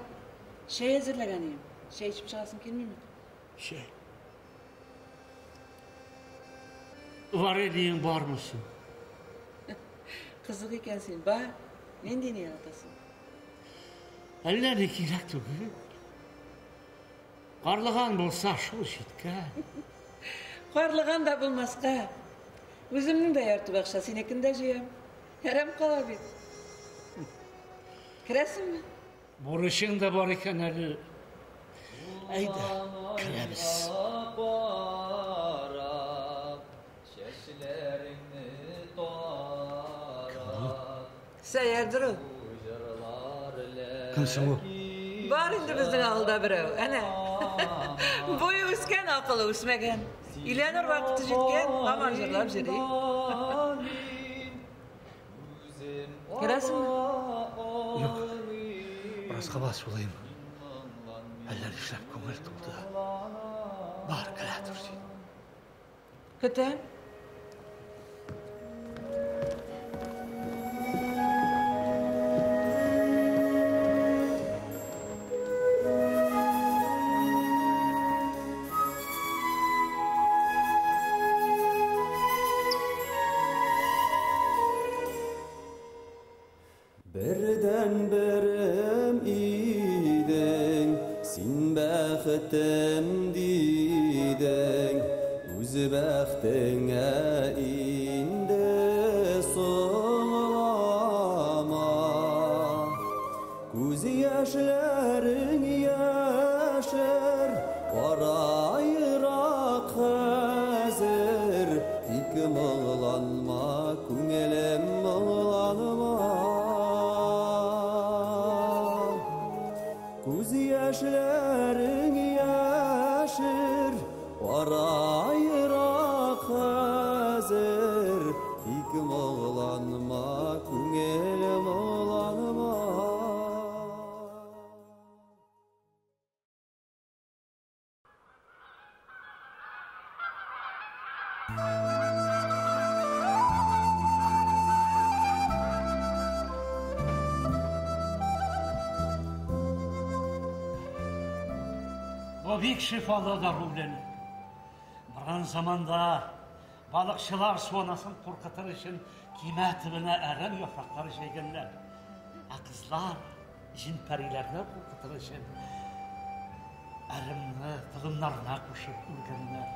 şey hazırlaganıyım. Şey içip çıkasın kelmeyeyim mi? Şey. Var ediğin var mısın? Kızık ekensin. Bak, nendeni yaratasın. Elleri gerek yok. Qarlıgan bolsa şu şitka. Qarlıgan da bulmazqa. Özümün de yartı bakşa, senekin de jiyem. Herem kala bir. Kiresin mi? Boruşun da var iken eli. Haydi, kiremiz. Seyirdir o. Kimsin o? Var indi bizden ağılda birey. Ana. Boyu üsken akıllı üsmegen. İlenir vakti jitken aman jırlap jiri. Kiresin mi? Yok. Biraz kabas olayım. Eller işlep köngül tuttu. Var kira dursun. Köten? беттім дейдің, өзі бәқтіңе инді соңлама. Көз яшьләрең яшер, арайырақ хәзер, тик мұңланма, күңелем мұңланма. Көз яшьләрең яшер, арайырақ хәзер, тик мұңланма, күңелем мұңланма. Bu bek şifalı darullen. Biran zamanda balıkçılar su anasını korkutır için kıymetine eren yaprakları şeygenler. Kızlar jin perilerine korkutır için erimli tılımlarına koşup ürgenler.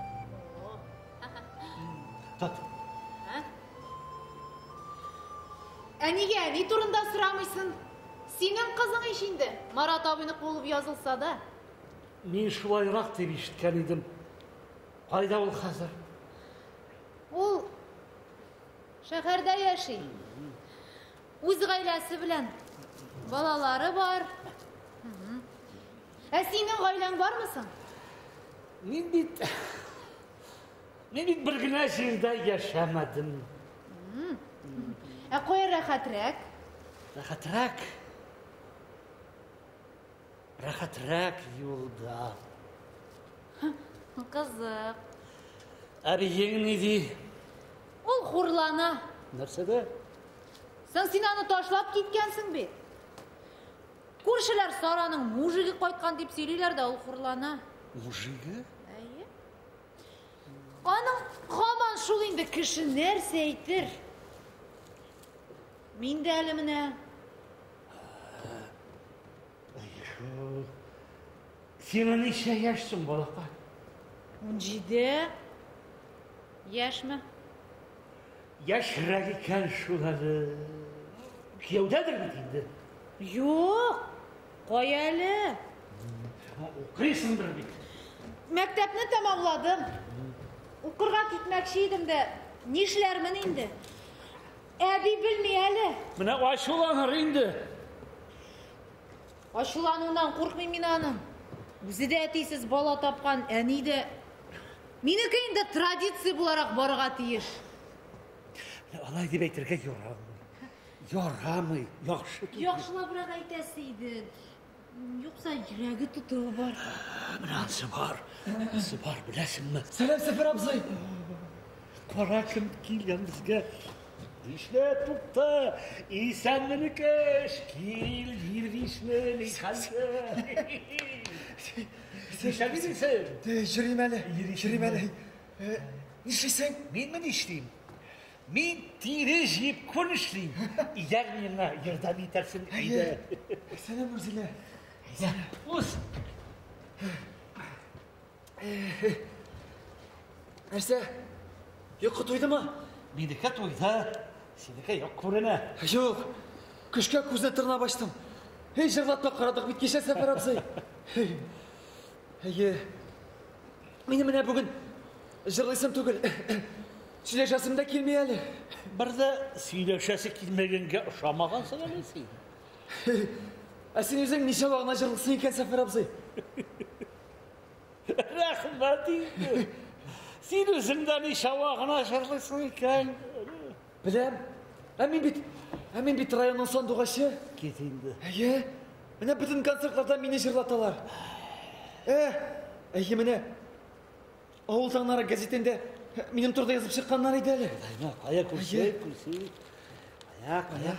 Tut. Әнеге, не турында сұрамайсың? Сенің қызың ішінде. Марат абыны қолып yazılsa da. Men şulayrak деп ишіткен едім. Қайда ол қазір? Ол шәһәрдә яши. Үз ғаиләсе белән. Балалары бар. Синең ғаиләң бармысың? Мен бит bir генә җирдә яшәмәдем. Қой рәхәтрәк. Рәхәтрәк юлда. Қызық. Әбиең не ди? Ол хурлана. Нәрсәдә? Сен аны ташлап киткәнсең бит. Күршеләр Сараның мужиги кайткан дип сөйлиләр дә, ул хурлана. Мужиги? Әйе. Аның һаман шул инде кеше нәрсә әйтер. Мин дә әле менә. Син ничә яшьсең, балакай? 17. Яшьме? Яшьрәк икән шул әле. Кияүдәдер бит инде. Юк. Кая әле? Укыйсыңдыр бит. Мәктәпне тәмамладым. Укырга китмәкче идем дә, нишләрмен инде? Әби белми әле. Менә ачуланыр инде. Ачуланудан куркмыйм мин аның. Үзе дә әтисез бала тапкан, әни дә. Минеке инде традиция буларак барырга тиеш. Алай дип әйтергә ярамый. Яхшы. Яхшылабрак әйтәсе иде. Юкса йөрәге тутыгы бар. Менә бар, беләсеңме? Сәлам, Сәфәр абзый. Кара кем килгән безгә. Дишле тукта, исәнменекеш, кил, йирвишне, нихәлсә. Нишәбидисең? Йөрим әле. Нишлисең? Мин нишлим? Мин тире җыеп күн эшлим. Ягъ миңа ярдәм итәрсең иде. Сәлам, Мурзилә. Ус. Нәрсә? Йокы туйдымы? Минеке туйда, синеке юк күренә. Юк. Көшкә күзне тырна баштым. Җырлатма карадык бит кичә, Сәфәр абзый. Мине менә бүген җырлыйсым түгел. Сөйләшәсем дә килми әле. Бердә сөйләшәсе килмәгәнгә ошамагансың әле син. Син үзең ничә вакытна җырлыйсың икән, Сәфәр абзый? Рәхмәт инде. Син үзең дә ничә вакытна җырлыйсың икән. Беләм. Мин бит районның сандугачы. Кит инде. Менә бөтен концертларда мине җырлаталар. Менә авыл таңнары газетендә минем турда язып чыкканнар иде әле. Кая күрсәт.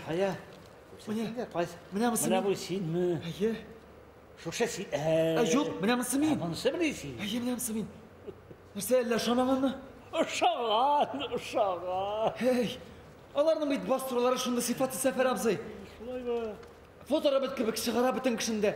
Кая. Менә бу синме? Шушы син. Юк, менә монсы мин. Монсы беләсең. Менә монсы мин. Нәрсә, әллә ошамаганмы? Ошаган. Аларның бит бастырулары шунда сыйфаты, Сәфәр абзый. Шулаймы? Фоторобот кебек чыгара бөтен кешендә.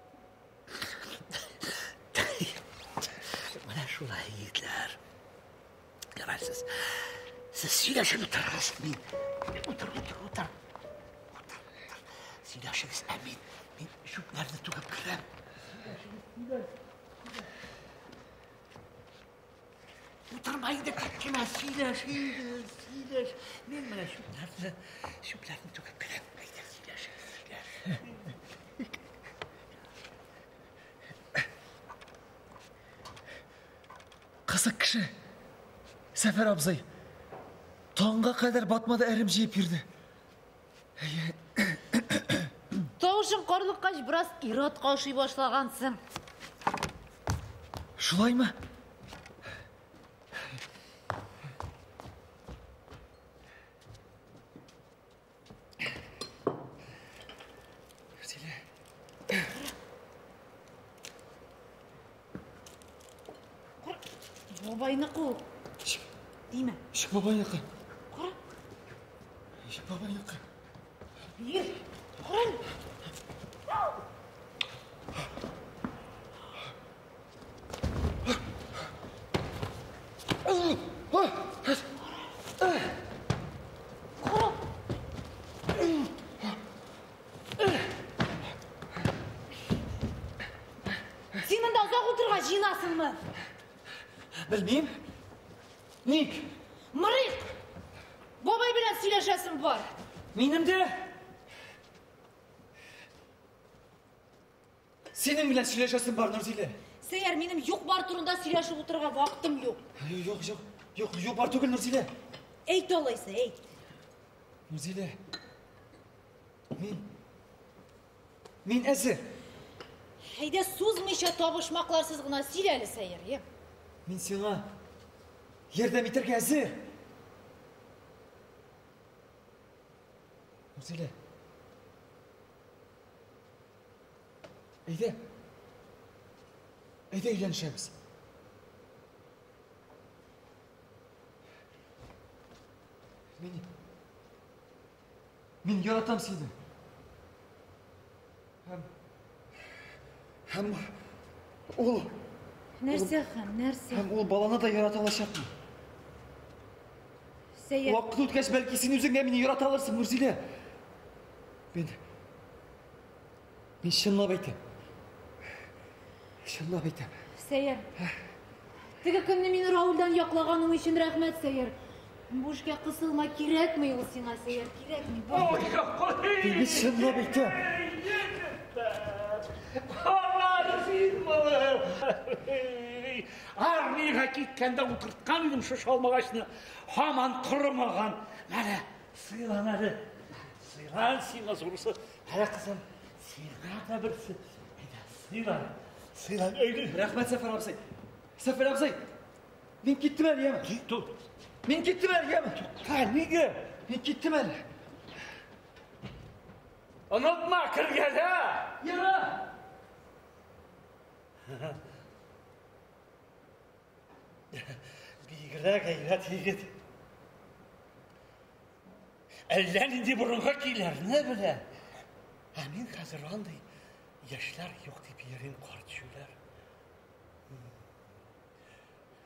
Şulay yiğitler. Görərsiniz. Siz söyləşin otururuz. Otur. Söyləşiniz əmin. Mən şübhlərini tukub kırəm. Oturmayın da kime söyləş. Mən mənə şübhlərini tukub kırəm. Haydi söyləşiniz. Kasık kişi. Sefer abzay. Tonga kadar batmada erim jiyip yirdi. Тоғышын қорлыққа біраз ират қауши башлағансың. Şulay mı? Бабайны қол. Дейме? Şık babayınıqı. Қора. Şık babayınıqı. Бейір. Қоран. Қора. Сен мында ұзақ отырға жинасың мы? Bilmeyeyim. Ник? Мырық! Бабай білен сөйлешесің бар. Benim de. Senin bilen söyleşesin var Nurzile. Сәйер, менің жоқ бар тұрында сөйлешіп отырға вақытым жоқ. Yok var tugul Nurzile. Әйт олайсы, әйт. Nurzile. Min ezi. Әйде сузмайша табышмақларсыз ғына сөйлелі Сәйер, е? Min sana yerden bitirke ezi. Nurzile. Eyde eğlenişemiz. Min yaratam seni. Hem ol. Нәрсе, хан, нәрсе? Hem ol balana da yaratalaşak mı? Сәйер, Vakit ötkeş belki sen yüzünden beni yaratalırsın Nurzile. Ben şınlap aytım. Şınlap aytım. Сәйер. Теге көнне мені Раулдан яклағаның үшін рәхмәт, Сәйер. Бушка қысылма, кирәкмей ул сиңа, Сәйер, кирәкмей. Ben şınlap aytım. Allah'ını seveyim oğlum. Armiyga ketkende oturtkan idim şu şalma başını. Haman kırmağan. Mana sıylan hadi. Sıylan sıyla sorusu. Hele kızım. Sıylan da birisi. Sıylan. Sıylan öyle. Rahmet Sefer abzay. Sefer abzay. Ben gittim el yeme. Dur. Ben gittim el yeme. Ha niye? Ben gittim el. Unutma kırgaz ha. Yara. Bilgiler gayret yigit. Elden indi burunga kiler ne bile. Amin hazırlandı. Yaşlar yok deyip yerin kartışıyorlar.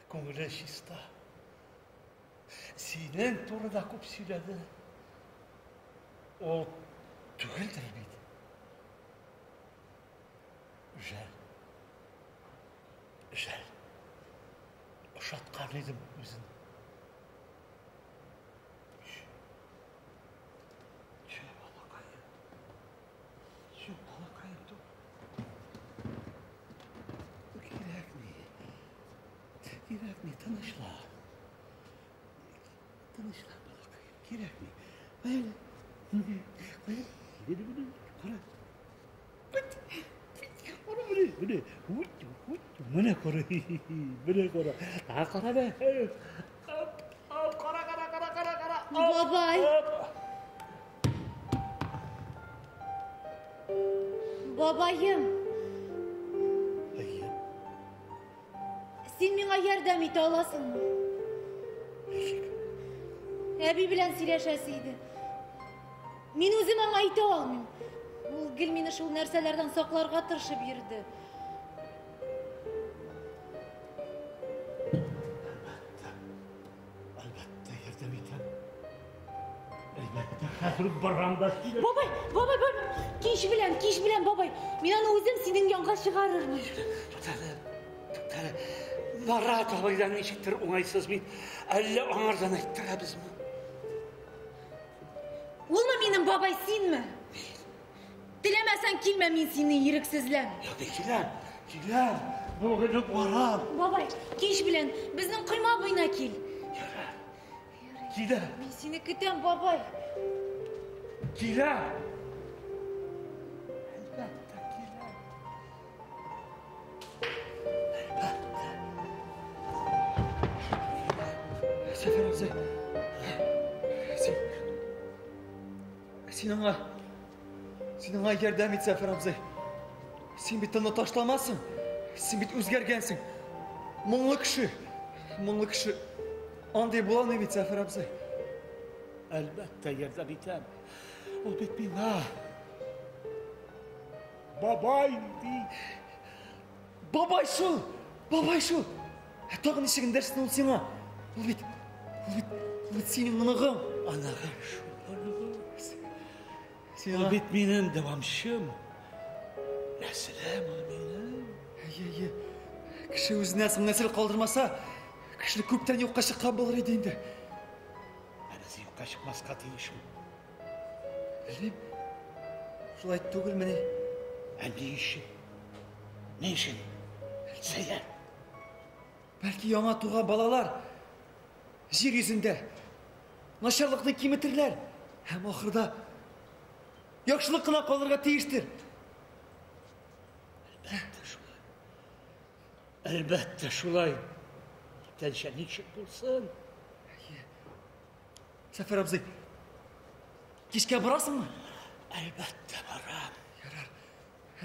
Көңілі шиста. Сенен турыда көп сөйледі. Ол түгелдір бейді. Жәл. Ұшатқан едім өзін. Балақайым тұр. Керек не, тынышла. Тынышла балақайым, керек не. Böyle. Қара. Міне қара. Қара бе. Қара. Бабай. Бабайым. Сен миңа ярдәм ите аласыңмы? Әби белән сөйләшәсе иде. Мин үзем аңа әйтә алмыйм. Ул гел мине шул нәрсәләрдән сакларга тырышып йөрде. Хәзер барганда Бабай, бабай, бабай. Киш белән, бабай. Мин аны үзем синең янга чыгарырмын. Туктале. Марат абайдан ничектер уңайсыз бит. Әллә аңардан әйттірәбезме? Улмы минем бабай синме? Теләмәсәң килмә, мин сине ирексезләм. Киләм. Бүген барам. Бабай, киш белән безнең койма буена кил. Киләм. Мин сине көтәм, бабай. Киләм. Сәфәр абзый. Син аңа ярдәм ит, Сәфәр абзый. Син бит аны ташламассың. Син бит үзгәргәнсең. Моңлы кеше. Андый буламы бит, Сәфәр абзый? Әлбәттә ярдәм итәм. Ул бит миңа. Бабай ди. Бабай шул. Тагы ничек дәрсен ул сиңа? Ул бит синең ныгың. Анага шул. Син Ул бит минем дәвамчым. Нәселем ул минем. Кеше үзенә соң нәсел калдырмаса, кешелек күптән юкка чыккан булыр иде инде. Әнә юкка чыкмаска тиешем. Белмим. Шулай түгелмени? Ә ни өчен? Сәйер. Бәлки яңа туган балалар җир йөзендә начарлыкны киметерләр һәм ахырда яхшылык кына калырга тиештер. Әлбәттә шулай. Икәнчә ничек булсын? Сәфәр абзый, кичкә барасыңмы? Әлбәттә барам.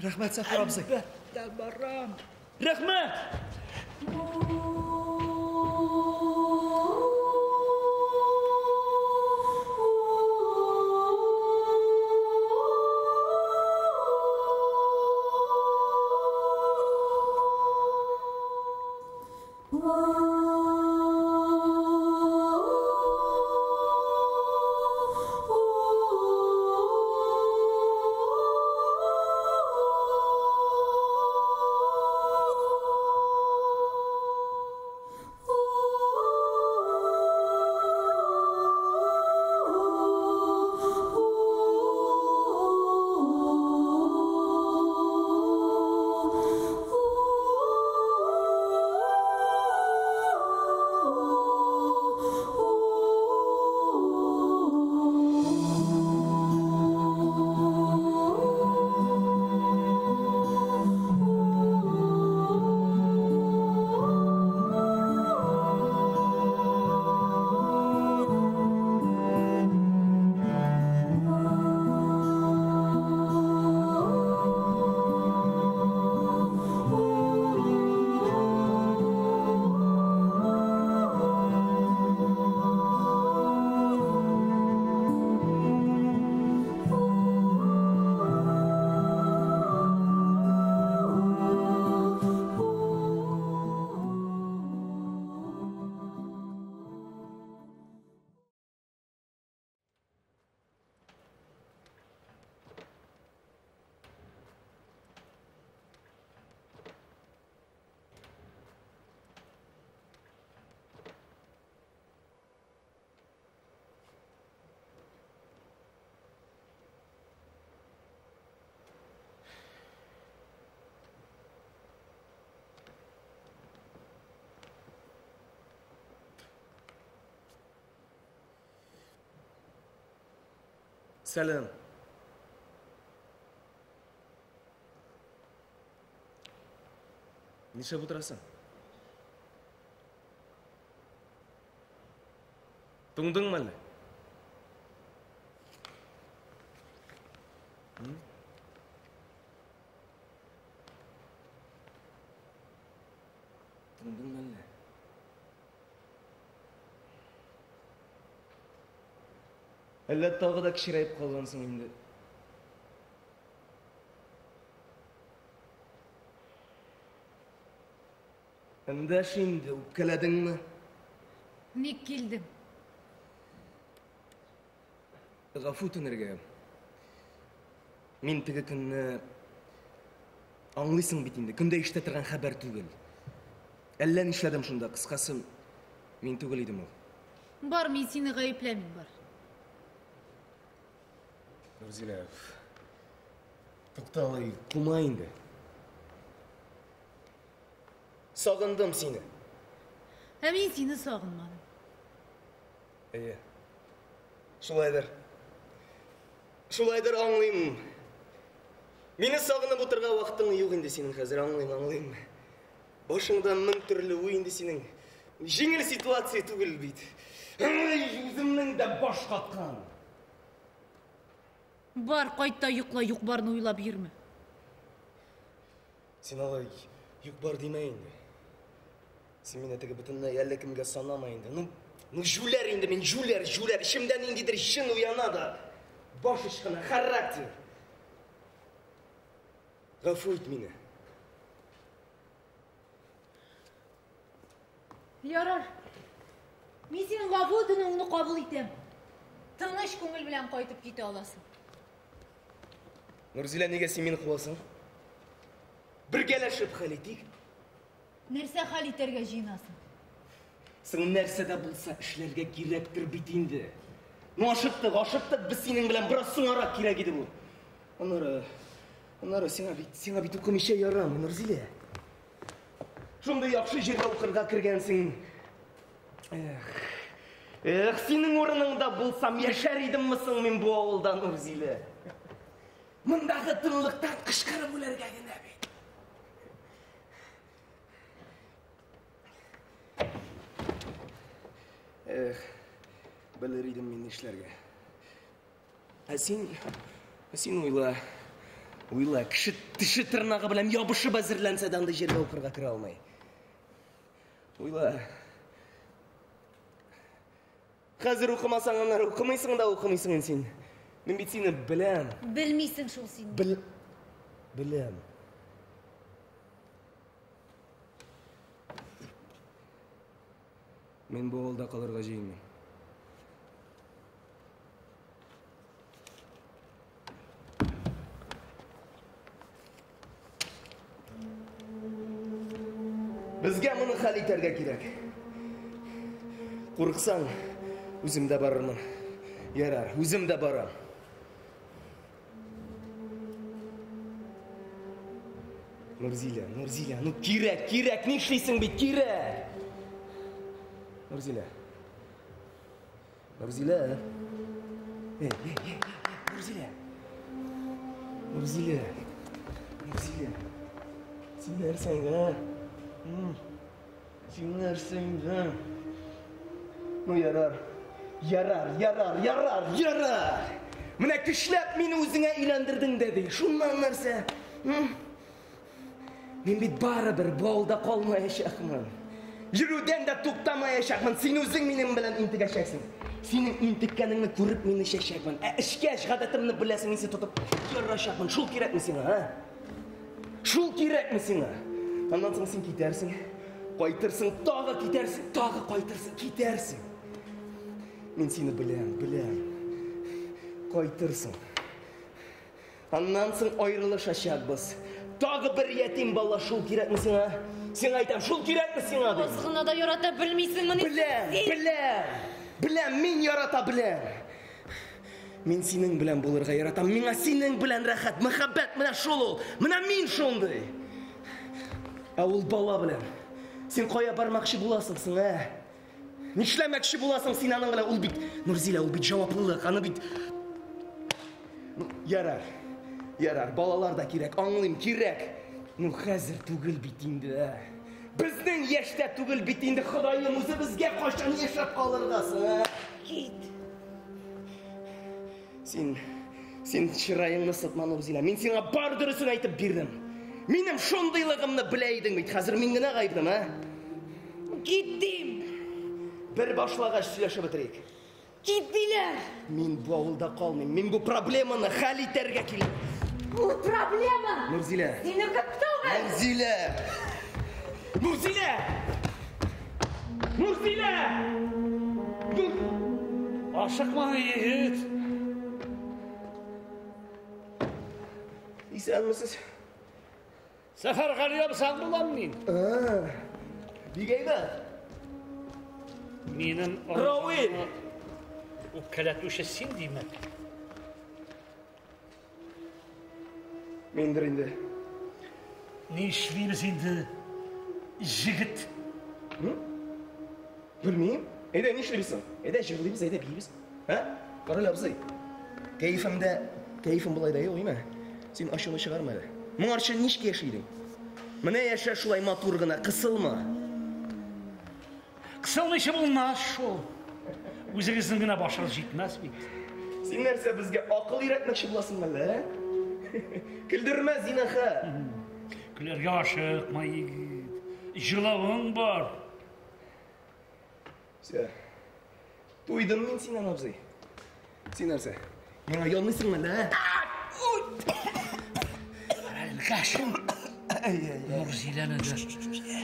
Рәхмәт, Сәфәр абзый. Әлбәттә барам. Рәхмәт! Сәлем. Нишләп утырасың? Туңдыңмы әллә? Туңдыңмы әллә? Әллә тағы да кішірейіп қалғансың инде. Әндә şimdi үпкәләдеңме? Ник килдем? Гафу түнерге. Мен тігі күнні аңлайсың бит инде. Күнде іште тұрған хабар түгел. Әллә нишләдем шунда, қысқасы мен түгел едім ол. Бар, мен сені ғайыпләмін, бар. Нұрзила, тоқталай, қылма енді. Сағындым сені. Мен сені сағынмадым. Шулайдыр аңлайым. Мені сағынып отырға уақытың yok енді сенің қазір, аңлайым. Башыңда мың түрлі ой енді сенің. Жеңіл ситуация түгіл бейді. Өзімнің де баш қатқан. Бар, қайтта юқла, юқ барын ойлап ерме. Сен алай, юқ бар деймейінді. Сен мен әтігі бүтінні әлі кімге санамайынды. Ну, жүлер енді мен, жүлер. Ішімден ендедір шын уянады. Баш ішқына, характер. Ғафу ет мені. Ярар. Мен сенің ғафу өтініңді қабыл етем. Тыныш көңіл білән қайтып кете аласың. Нұрзила, неге сен мені қуасың? Біргелешіп хал етейік. Нәрсе хал етерге жинасың? Сың нәрседе болса ішлерге керектір битінді. Ну, ашықтық, біз сенің білән біраз сұңара керек еді бұл. Онары, сеңа бит көмеше ярам, Нұрзила. Шондай яқшы жерге оқырға кіргенсің. Сенің орыныңда болсам, яшар едім мысың мен бұл ауылда, Нұрзила. Мұндағы тынлықтан қышқарып өлерге генә бит. Білер едім мен нешлерге. Сен ойла, кіші тіші тырнағы білем ябышып әзірленсе данды жерге оқырға кіре алмай. Ойла. Қазір оқымасаң, анар оқымайсың да оқымайсың сен. Мен бит сені білем. Білмейсің шул сен. Білем. Мен бұл ауылда қаларға жеймін. Бізге мұны хал етерге керек. Қорықсаң, өзімде барырмын. Ярар, өзімде барам. Нұрзила, ну керек, не ішлейсің бет, керек. Нұрзила. Сен нәрсің, Сен нәрсің, Ну, ярар. Мына күшләп мені өзіңе үйлендірдің деді. Шуннан нәрсе. Мен бит барыбір болда қалмаяшақмын. Жүруден де тоқтамаяшақмын. Сен өзің менің білән интігешексің. Сенің интіккеніңні көріп мені шешекмін. Ішкеш ғадатымны білесің, сен тұтып көрашақмын. Шул керек ми сеңа? Андан соң сен кетерсің. Қайтырсың, тағы кетерсің, тағы қайтырсың, кетерсің. Мен сені білем. Қайтырсың. Андан соң айрылыш ашақбыз. Тағы бір етім бала, шул керек ми сеңа? Сен айтам, шул керек ми сеңа? Осқына да ярата білмейсің мұны? Білем, мен ярата білем. Мен сенің білен болырға яратам. Меңа сенің білен рахат, мұхаббат, мына шол ол. Мына мен шондай. Ол бала білем. Сен қоя бармақшы боласың, Нешлемекші боласың сен аның білен. Ол бит, Нұрзила, ол бит жауаплылық, аны бит. Ярар, балалар да керек, аңлым керек. Ну, қазір түгіл битінді. Біздің еште түгіл битінді, Құдайым өзі бізге қошан ешіп қалырғасың, Кет. Сен шырайыңны сытма, Нұрзила. Мен сенға бар дұрысын айтып бердім. Менің шондайлығымны білейдің бейт. Қазір мен гіне қайдым, Кеттім. Бір башлаға сөйлешіп бітірейік. Кеттілер. Мен бұл ауылда қалмайм. Мен бұл проблеманы хал етерге келем. Бұл проблема. Нұрзила. Сені Ашықма, егет. Исәнмесез? Сәфәрғали абзаң булам мин. Бигәйбәт. Минем Рауил! Үпкәләтүше син димәк. Мендер инде. Ни эшлибез инде, җегет? Белмим. Әйдә, ни эшлибез? Әйдә, җырлыйбыз, әйдә, бийбез. Карал абзый. Кәефем булай да юкмы? Син ачуны чыгарма әле. Моңарчы ничек яшидең? Менә яшә шулай матур гына, кысылма. Кысылмыйчы булмас шул. Үзегезнең генә башыгыз җитмәс бит. Син нәрсә безгә акыл өйрәтмәкче буласың әле? Көлдермә зинахар. Көләргә ашыкма, егет. Җылавың бар. Все. Туйдым мин синнән, абзый. Син нәрсә? Миңа ялмыйсыңмы әле? Каш. Нурзиләне дә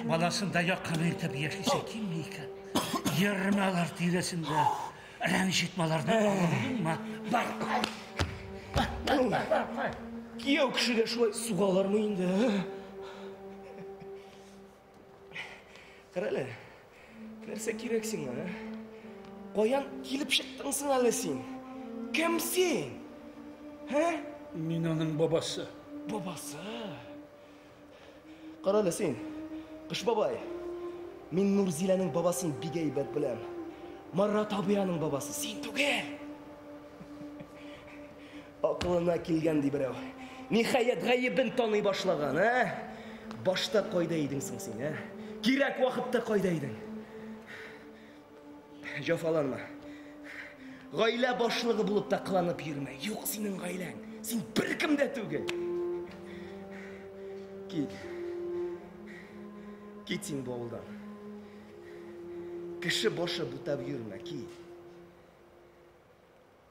баласын да якын итеп яшисә килми икән. Йөрмәләр тирәсендә рәнҗетмәләрне алырмы? Бар. Кияү кешегә шулай сугалармы инде? Карале. Нәрсә кирәк сиңа? Каян килеп чыктың соң әле син? Кем син? Мин аның бабасы. Бабасы. Карале син. Кыш бабай. Мин Нурзиләнең бабасын бик әйбәт беләм. Марат абыяның бабасы син түгел. Акылына килгән ди берәү. Ниһаять гаебен таный башлаган, Башта кайда идең соң син, Кирәк вакытта кайда идең? Җафаланма. Гаилә башлыгы булып та кыланып йөрмә. Юк синең гаиләң. Син беркем дә түгел. Кит. Кит син бу авылдан. Кеше башы бутап йөрмә, кит.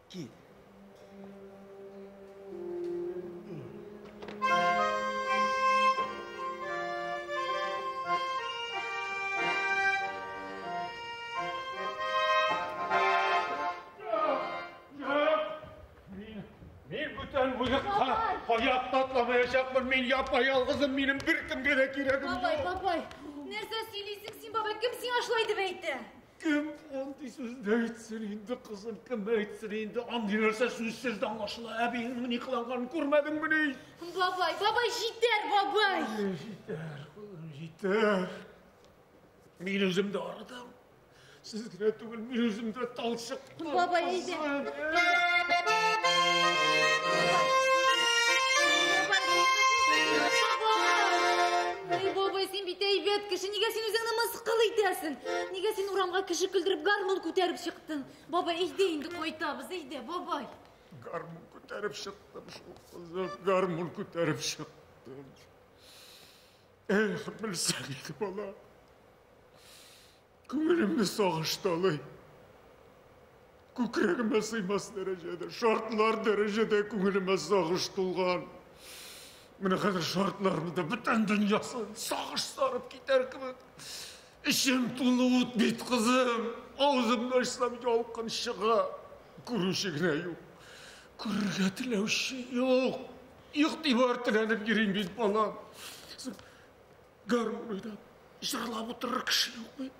Кит. Hayatta atlamayacakmın, men yapayalğızım, benim bir kimge de kiregim yok. Бабай, нәрсә сөйлисең син, бабай? Кем сиңа шулай дип әйтте? Kim anti sözde etsin indi kızım, kim etsin indi, anti nerse sözsüz de anlaşıla, əbeyinin yıkılanlarını görmedin mi ne? Бабай, җитәр, бабай! Yeter, kızım, yeter. Men özüm de aradım. Siz gene tügül, men özüm de talşıktım. Бабай, әйдә. Бабай, син бит әйбәт кеше, нигә син үзеңне мыскыл итәсең? Нигә син урамга кеше көлдереп гармун күтәреп чыктың? Бабай, әйдә инде кайтабыз, әйдә, бабай. Garmul kütərib çıktım şu kızım, garmul kütərib çıktım. Bilsen idi bala. Kümürümü sağıştalı. Kükrəgimə sıymas derecede, şartlar derecede kümürümə sağıştılgan. Mine kadar şartlarını da bütün dünyası sağış sarıp gider gibi. İşim tulut bit kızım. Ağzımda açsam yalkın şığa. Kuruşigine yok. Kururga tilevşi yok. İhtibar tilenip gireyim bit balam. Garmuruyda jırlap oturur kişi yok bit.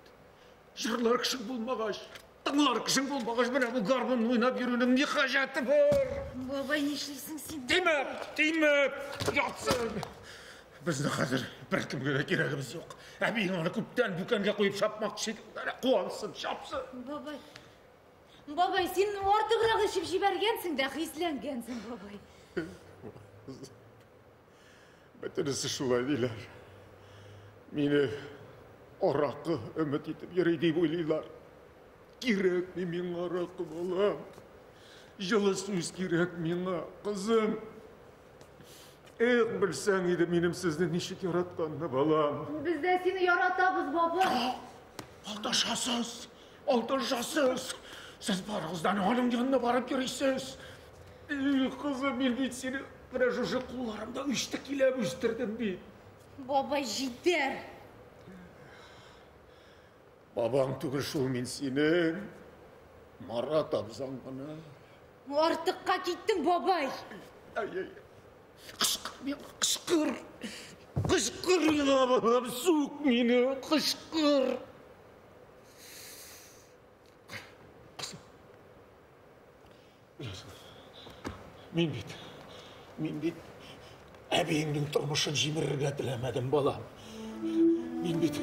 Jırlar kişi bulmağaş. Tыңлар кішің болмағаш, міне бұл гармон ойнап йөрүнең не хажаты бар? Бабай, не эшлисең син? Тимәп, ятсын. Безне хәзер беркемгә дә кирәгебез юк. Әбиең аны күптән бүкәнгә куеп шапмакчы, куансын, шапсын. Бабай, син артыграк эчеп җибәргәнсең дә, хисләнгәнсең, бабай. Бөтенесе шулай диләр. Мине аракы өмет итеп йөри дип уйлыйлар. Кирәк ми миңа аракы балам. Жылы сүз кирәк миңа, кызым. Білсәң иде минем сезне ничек яратканны, балам. Без дә сине яратабыз, бабай. Алдашасыз. Сіз барығыздан аның янына барып йөрисез. Кызым, мин бит сине менә шушы кулларымда үштекиләп үстердем бит. Бабай, җитәр. Бабаң түгел шул мин синең. Марат абзаң гына. Артыкка киттең, бабай. Qışqır. Qışqır mena balam, so'k meni, qışqır. Men bit әбейіңнің тұрмышын жимірге тілемедім, балам. Мен бит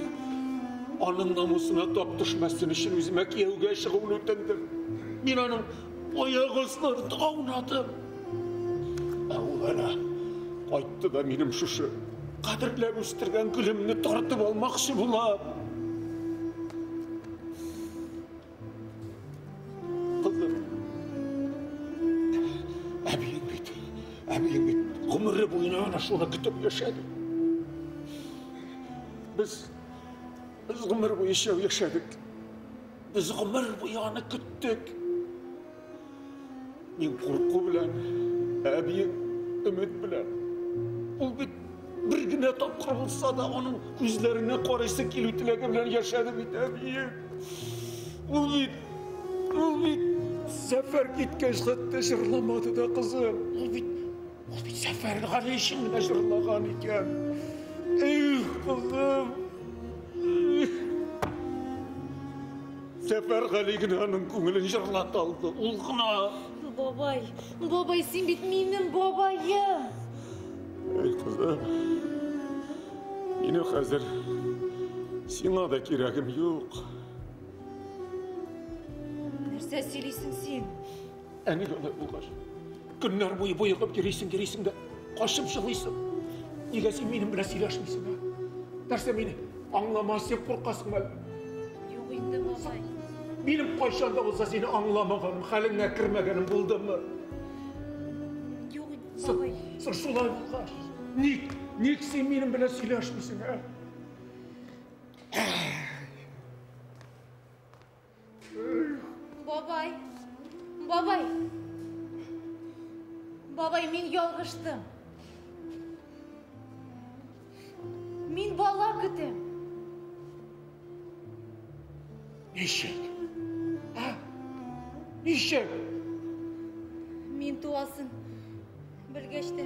аның намысына тап düşмәсін үшін өзіме күйеуге шығуын өтіндім. Мен аның аяқ астынан аунадым. Ол ана қайтты да менің шушы қадірлеп өстірген гүлімні тартып алмақшы болам. Қызым, әбейің бит ғұмыры бойына ана шуны күтіп yaşadı. Biz ғұмыр бойы yaşadık. Biz ғұмыр бойы аны күттік. Мен қорқу білән, әбейің үміт білән. Ол бит бір генә тапқыр болса да, оның көзләренә қарайсы келу тілегі білән yaşadı бит әбейің. Ол бит сәфәр кеткәч хәтта жырламады да, қызым. Ол бит сәфәр ғали үшін генә жырлаған екен. Эх, қызым. Сәфәр ғали генә аның көңілін жырлата алды. Ул ғына. Бабай, сен бит менің бабайым. Ей, қызым. Мені қазір сиңа да керегім жоқ. Нәрсә сөйлейсің сен? Әне олай болғаш. Күннәр бойы бойығып керейсің да, қашып жылайсың. Неге сен менің біле сөйлешмейсің, а? Нәрсе мені аңламас деп қорқасың әлі? Жоқ енді, бабай. Менің қайшанда болса сені аңламағаным, хәліңе кірмегенім болды ма? Жоқ енді, бабай. Сыр солай болғаш. Ник сен менің біле сөйлешмейсің, а? Бабай, мен ялғыштым. Мен бала күтем. Нешек? Нешек? Мен туасын білгешті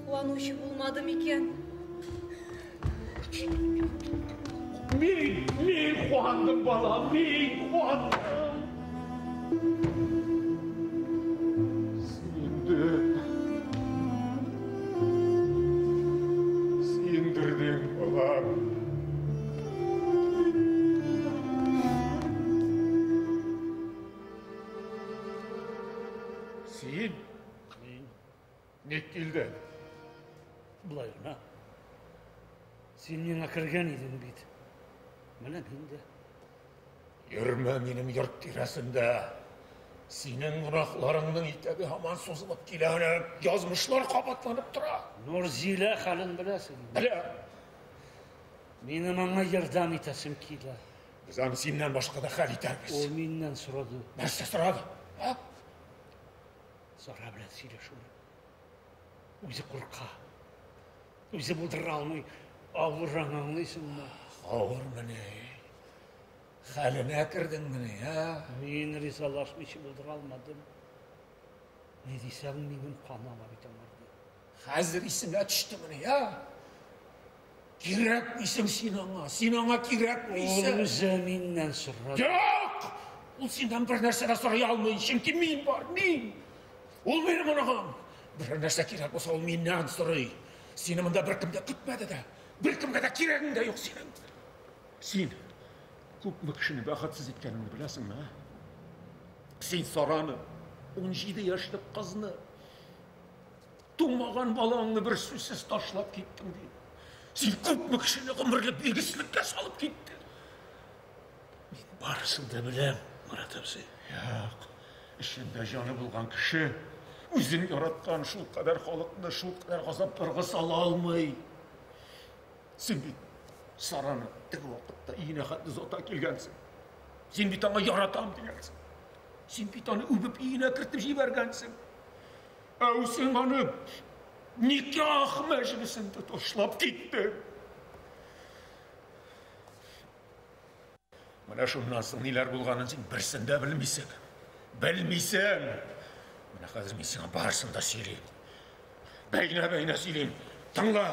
қуанушы болмадым екен. Мен қуандым, балам, мен қуандым. Сендірдің, балам. Сен? Не келді? Бұлай ғына. Сен меңа кірген едің бейді. Міне менде. Ерме менің йұрт тирасында. Сенің мұнақларыңның итәбі аман созылып келәне язмышлар қабатланып тұра. Нұрзилә қалын білесің. Біле. Мені маңа ярдам етесім келі. Біз аны сенен башқа да хәл етәрбіз. Ол менен сұрады. Нәрсе сұрады? Зора білән сөйлешуі. Өзі қорқа. Өзі бұлдыра алмай, ауыран аңлайсың ма? Ауыр міне. Хәліне кірдің міне, Мен ризалашмайшы бұлдыра алмадым. Не дейсің менің қанама бітамарды. Қазір есіңе түшті міне, Керек мейсің сен аңа керек мейсің. Ол өзі менен сұрады. Жоқ! Ол сенен бір нәрсені сұрай алмай, шынки мен бар, мен. Ол менің анағам. Бір нәрсе керек болса, ол менен сұрай. Сені мұнда бір кімде күтмеді де, бір кімге де керегің де жоқ сенің. Сен көп кішіні бақытсыз еткеніңді білесің ме? Сен Сараны, 17 яшлық қызны, тумаған балаңны бір сөзсіз ташлап кеттің дейді. Сен көп кішіні ғұмырлы белгісіздікке салып кетті. Мен барысын да білем, Мұрат әбсей. Яқ, ішінде жаны болған кіші, өзін яратқан шул қадар халықны шул қадар ғазаптарға сала алмай. Сен бит Сараны тігі уақытта иіне қатты зота келгенсің. Сен бит аңа яратам дегенсің. Сен бит аны өбіп иіне кіртіп жібергенсің. Әу сен аны никах мәжілісінде ташлап кетті. Мына шуннан соң нелер болғанын сен бірсін де білмейсің. Білмейсің. Мына қазір мен сен барсын да сөйлеймін. Бәйне сөйлейін. Тыңла.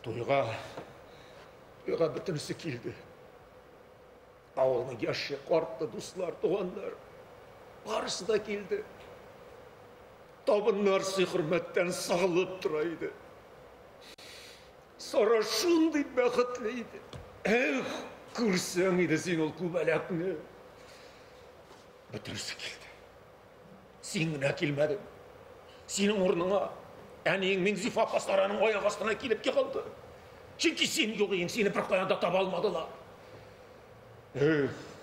Тойға бүтінісі келді. Ауылның яшы, қартты, дуслар, туғандар. Барысы да келді. Табынлар сый-құрметтен сағылып тұрайды. Сара шундай бақытлıydı. Көрсең еді сен ол көбәләкні. Бүтінісі келді. Сен генә келмәдің. Сенің орныңа әнең Меңзифа апа Сараның аяқ астына келіп қалды. Çünkü sen yok eyin, seni bir koyanda tabi almadılar.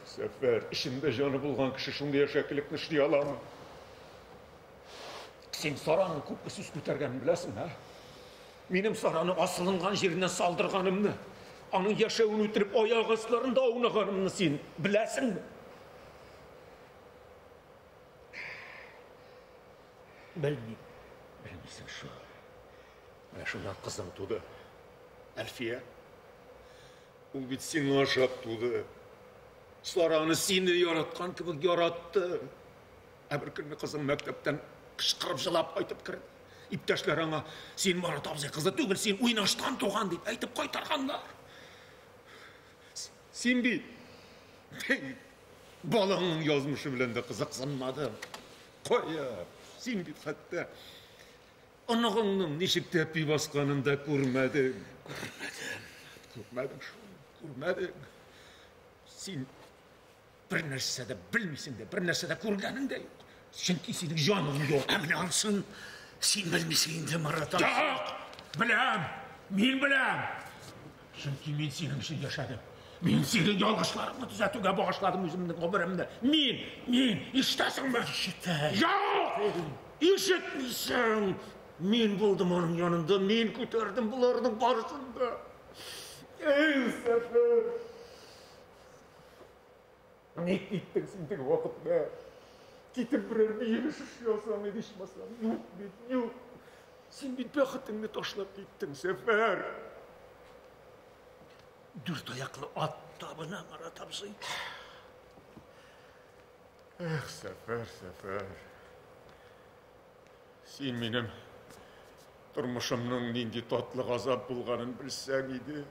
Səfər, işində canı bulğan kişi şunday şəkillikni işləyə alamı? Sen Saranın köpkə süs көтәргәнін biləsin, ha? Benim Saranın asılınğan yerindən saldırğanımını, onun yaşavını ötürüp ayağı aslarında oynağanımını sen biləsin mi? Bilmeysin şu. Mən şundan qızım tudu. Әлфия, ол бит сені ашап туды. Сараны сені яратқан кебек яратты. Бір күні қызың мәктептен қышқырып жылап айтып кірді. Иптәшләр аңа, сен Марат абзай қызы түгел, сен ойнаштан туған деп айтып қайтарғандар. Сен бит балаңның язмышы білен де қызықсынмадың. Қоя, сен бит хатта анағыңның нешік тәпи басқанын да көрмәдің. Көрмәдің. Сен бір нәрсе де білмейсің де, бір нәрсе де көргәнің де жоқ. Çünkü senin жаның жоқ. Әмін алсын, сен білмесең де Марат алсын. Жоқ, білем, мен білем. Çünkü мен сенің үшін yaşadım. Мен сенің ялғышларыңды түзәтуге бағышладым өзімнің ғұмырымды. Мен, ешітесің бі? Жоқ, ешітмейсің. Мен болдым оның yanında, мен көтердім бұлардың барысында. Сәфер. Не кеттің сендегі уақытта? Кетіп бірер мейілі шышыясаң, едешмасаң. Жоқ. Сен бит бақытыңды ташлап кеттің, Сәфер. Дүрт аяқлы ат табына Марат абзай. Сәфер. Сен менің тұрмышымның нендей татлы ғазап болғанын білсәң еді.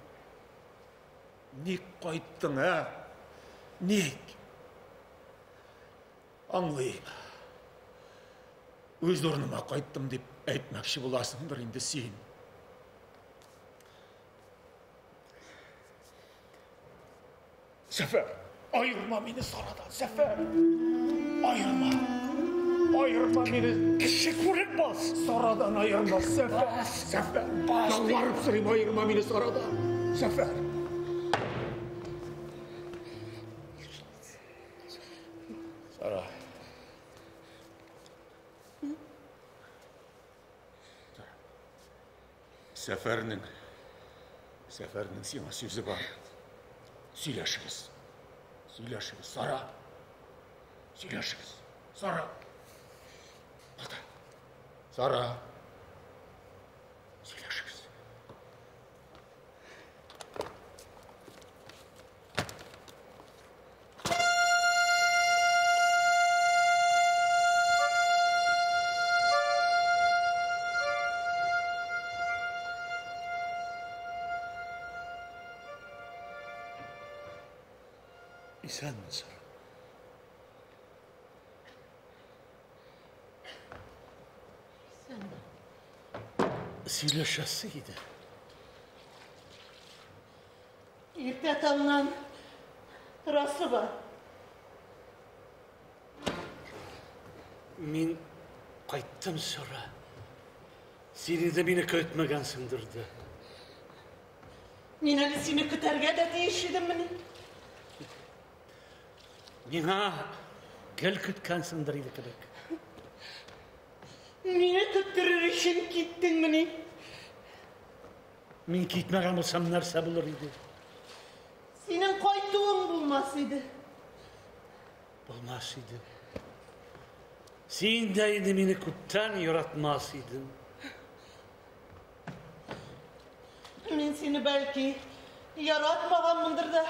Нек қайттың, ә? Нек? Аңлайым. Өз орныма қайттым деп әйтмәкші боласыңдар енді сен. Сәфер, айырма мені Сарадан, Сәфер. Ayırma beni. Kişi көріп бас. Saradan ayırma Səfər. Səfər. Yalvarıp sırayım ayırma beni Saradan. Səfər. Sara. Səfərinin sana sözü var. Söyləşiniz. Sara. Söyləşiniz. Sara. Sara. Söyləşiniz. İnsan mı Sara? Söyləşəsiydi. Ertə atamdan rası var. Мен қайттым Сара. Seni de beni kötmegen sındırdı. Мен әлі сені күтәргә дә тиеш идем міне. Миңа гел күткән сындыр иде кебек. Мені күттірер үшін кеттің міне. Мен китмәгән булсам нәрсә булыр иде? Сенің қайтуың булмас иде. Булмас иде. Син дә инде мине күптән яратмас идең. Мен сені бәлки яратмағанмындыр да.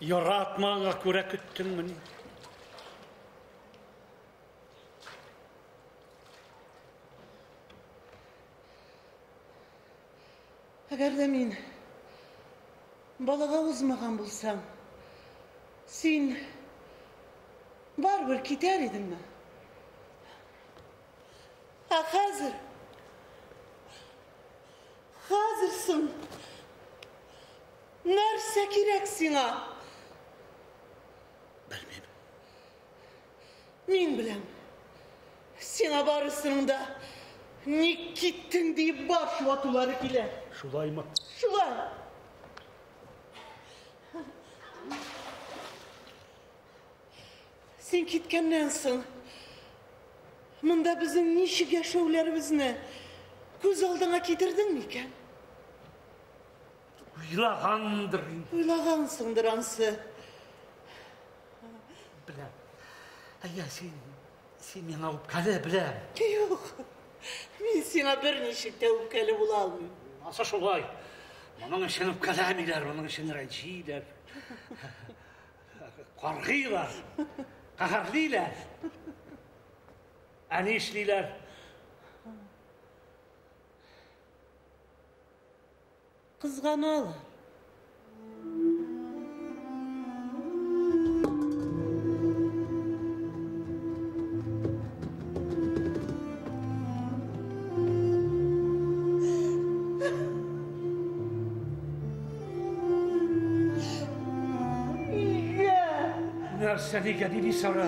Яратмаганга күрә көттең мине. Agar da men balaga uzmagan bulsam, sen baribir ketar edingmi? Hazırsın. Nerse kerek sana? Bilmem. Men bilem. Sana barısında ne gittin deyip baş vatuları kile. Şulay mı? Şulay. Sen kitkenden soň mında bizim nişik yaşaularibizni ko'z oldingga keltirdingmi ekan? Uylagansыңdır ansı. Bilem. Aya sen meni alıp kala bilem. Yo'q. Men seni bir nechikda o'pkali bo'la olmayman. Nasıl şulay? Bunun için öpkelemiler, bunun için renciler. Korkuyorlar. Kaharliler. Anişliler. Kızganalar. Seni geldi Sara.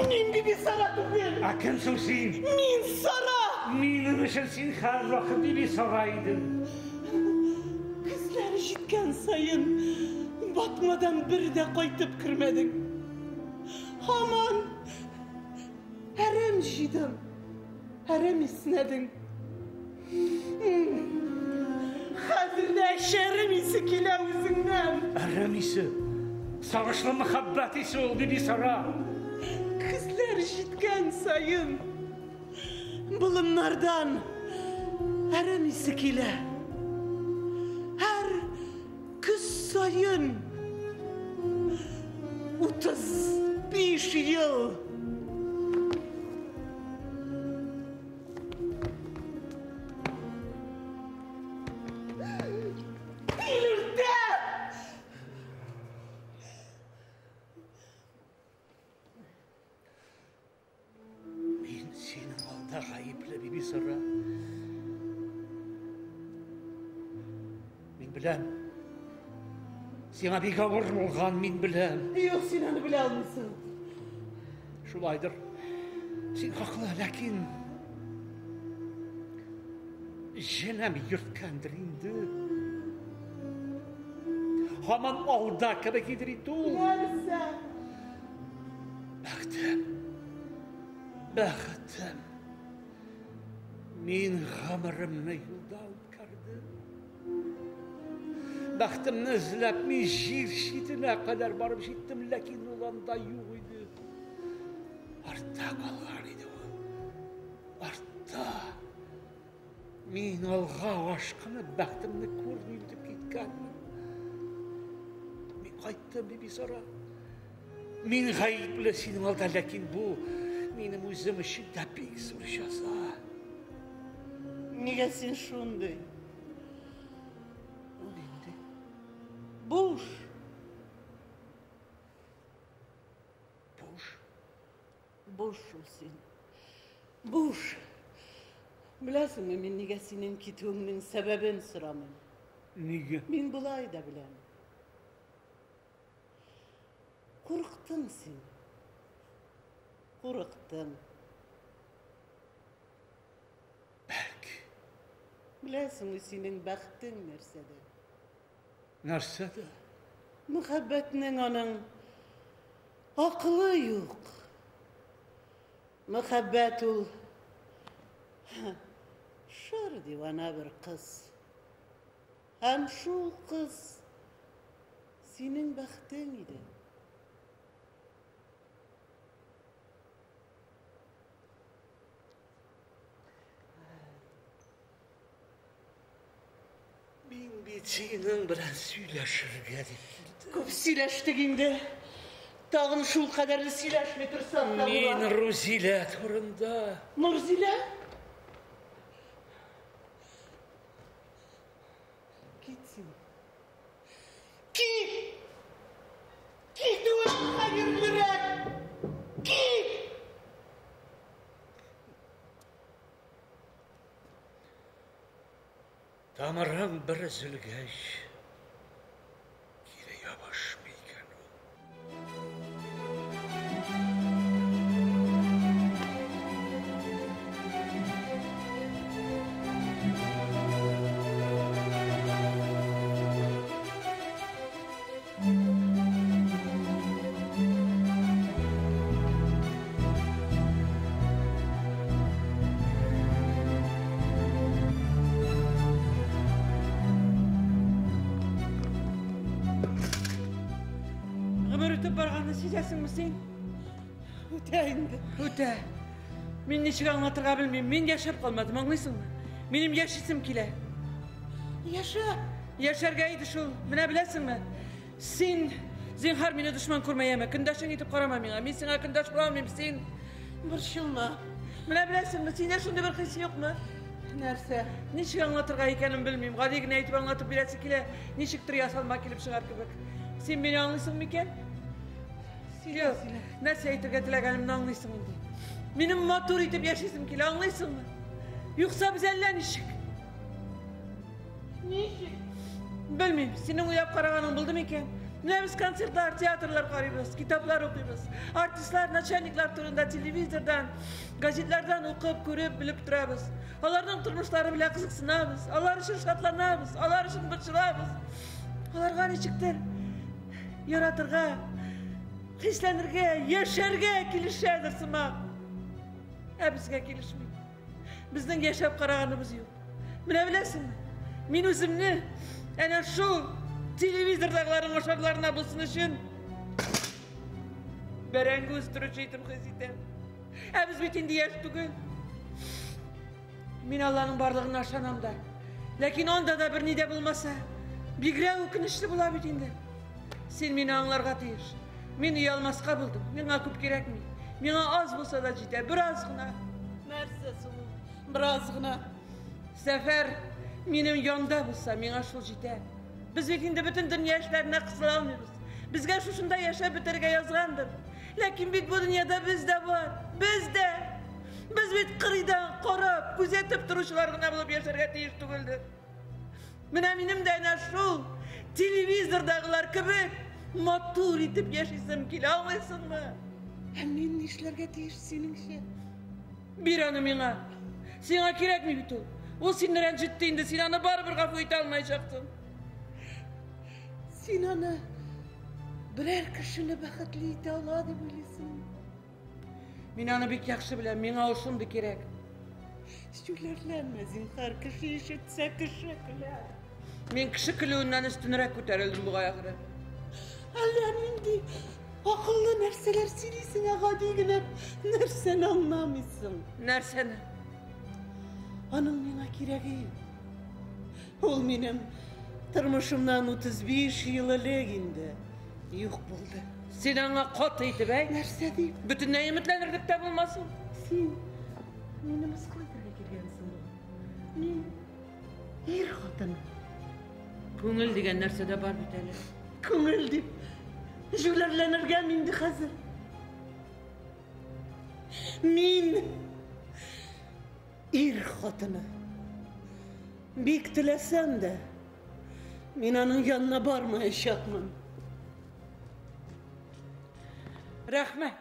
Min bir Sara değil. Akınsın sen. Min Sara. Minin için sen her vakit bir Sara'ydın. Kızlar işitken sayın batmadan bir de qaytıp kirmedin. Haman harem jidim. Harem isnedin. Hazırda şerim isi kile üzünden. Aramisi. Savaşlı muhabbetisi oldu bir Sara. Kızlar işitken sayın bulunlardan harem isi kile. Her kız sayın 35 yıl. Bir Sara. Min bilem. Sana bir gavur olgan min bilem. Yok sen onu bile almışsın. Şulaydır. Sen haklı lakin jene mi yırtkandır indi? Haman alda kebekidir indi ol. Nerse? Baktım. Min hamırımı yolda kardı. Baktım izlep min jir şitine kadar barıp şittim lakin olan da yok idi. Artta kalgan idi o. Artta. Min alga aşkını baktımını көрmeyip gitken. Min qayttım bir sonra. Min gayip bile senin alda lakin bu benim özüm için de pek zor jaza. Niye sen şunday? Endi Boş. Boş olsun. Boş. Bilesin mi niye senin gittiğinin sebebini soramam. niye? Ben bulay da bilem. Korktun sen. Korktun. Belki. Bilesin mi senin baktın nersede? Nersede? Muhabbetinin onun aklı yok. Muhabbet ol. Şar divana bir kız. Hem şu kız senin baktın idi. Ben bir senin bilen söyleşirge de. Köp söyleştiğinde dağın şu kadarını söyleşme dursan da Men Ruzile turunda. Nurzile? Gitsin. Git! Git ulan hayırlırak! Git! Damarım bir üzülgeç. Yine yavaşmayken o. Ömür ötüp barğanını seçesin mi sen? Öte indi. Öte. Men neçik anlatırga bilmeyim. Men yaşap kalmadım, anlaysın mı? Benim yaşasım kile. Yaşa. Yaşargaydı şol. Mine bilesin mi? Sen zinhar meni düşman kurmayama. Kındaşın etip karama mena. Men sana kındaş kuramayım sen. Bırşılma. Mine bilesin mi? Sen yaşında bir kıysı yok mu? Nerse? Neçik anlatırga ekanim bilmeyim. Gadigine etip anlatıp bilesi kile. Neçiktir yasalma kilip çıkar kibik. Sen beni anlıyorsun mu iken? Yok. Nerse eyitirge tileganimni anlıyorsun indi. Benim motor etip yaşasım kile, anlıyorsun mu? Yoksa biz eller neçik? Nişik? Bilmeyim, senin uyap karaganın buldum iken. Ne biz konsertler, tiyatrlar karıyoruz, kitaplar okuyoruz. Artistler, načalniklar turunda televizordan, gazetlerden okuyup, görüp, bilip durabız. Onlardan turmuşları bile kızıksınabız. Onlar için şatlanabız, onlar için bıçılabız. Onlar gani çıktır. Yaratırga, hislenirge, yaşarga kilişedirsin bak. Bizge kilişmeyin. Bizden yaşap karaganımız yok. Mine bilesin mi? Men özümni ana şu televizordagiların oşarlarına bulsun için berenge östürücü etim hizmetim. Biz bitindi yaş tugul. Men Allah'ın barlığına aşanam da. Lakin onda da bir nide bulmasa, bigre ökünüşlü bula bitindi. Sen meni anlarga tiyir. Men uyalmaska buldum. Mena köp kerak mi? Mena az bolsa da jite, birazgina. Nerse sulu? Birazgina. Sefer menim yonda bulsa, mena şol jite. Biz bitindi bütün dünya işlerine kısıla almıyoruz. Bizge şuşunda yaşa bitirge yazgandır. Lakin bit bu dünyada bizde var. Bizde. Biz bit kırıdan korap, gözetip duruşlarına bulup yaşarga tiyiş tuguldur. Mena menim de ana şol televizordagilar gibi motor etip yaşasam kile, anlaysın mı? Men nişlerge tiyiş senin şey. Bir anı mena. Sana kerek mi bitu? O seni rencittiğinde sen anı baribir kafa ite almayacaktın. Sen ana birer kişini bakıtlı ite aladı bilirsin. Men anı bek yakşı bilen, mena olşundu kerek. Şülerlenme zinhar kişi işitse kişi kılar. Men kişi kılığından üstünürek köterildim bu ayakları. Allah'ın indi akıllı nerseler silisine gadigine nersen anlamışsın. Nersene? Anın mena kireği. Ol benim tırmışımdan 35 yıl eleginde yok buldu. Sen anla kot iti bey. Nerse deyip Bütün ne ümitlenirdik de bulmasın. sen beni mıskıl ettirge gelgensin. Men er kadın. Köngül degen nerse de var biteli. Köngül deyip jülerlenirge mindi hazır. Men er kadını. Bek tilesem de men anın yanına barmayışatmam. Rahmet.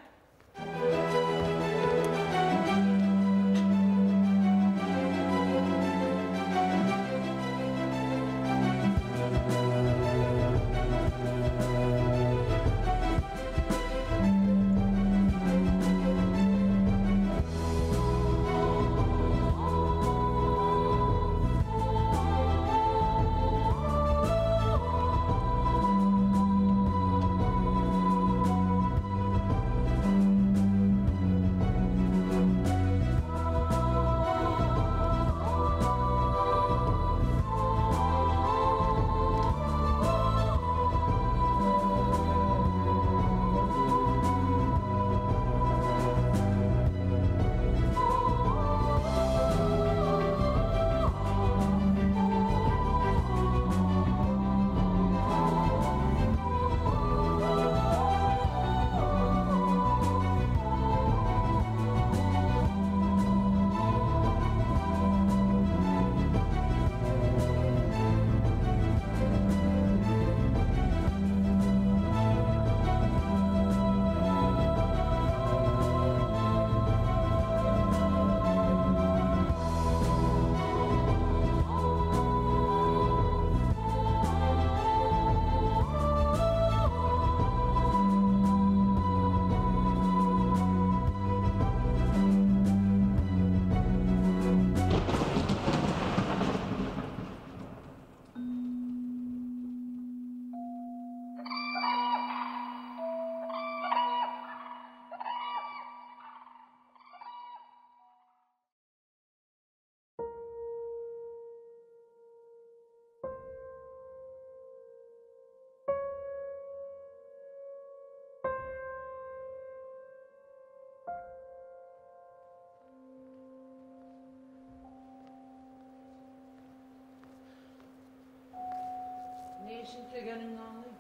işin tegenini anlayayım.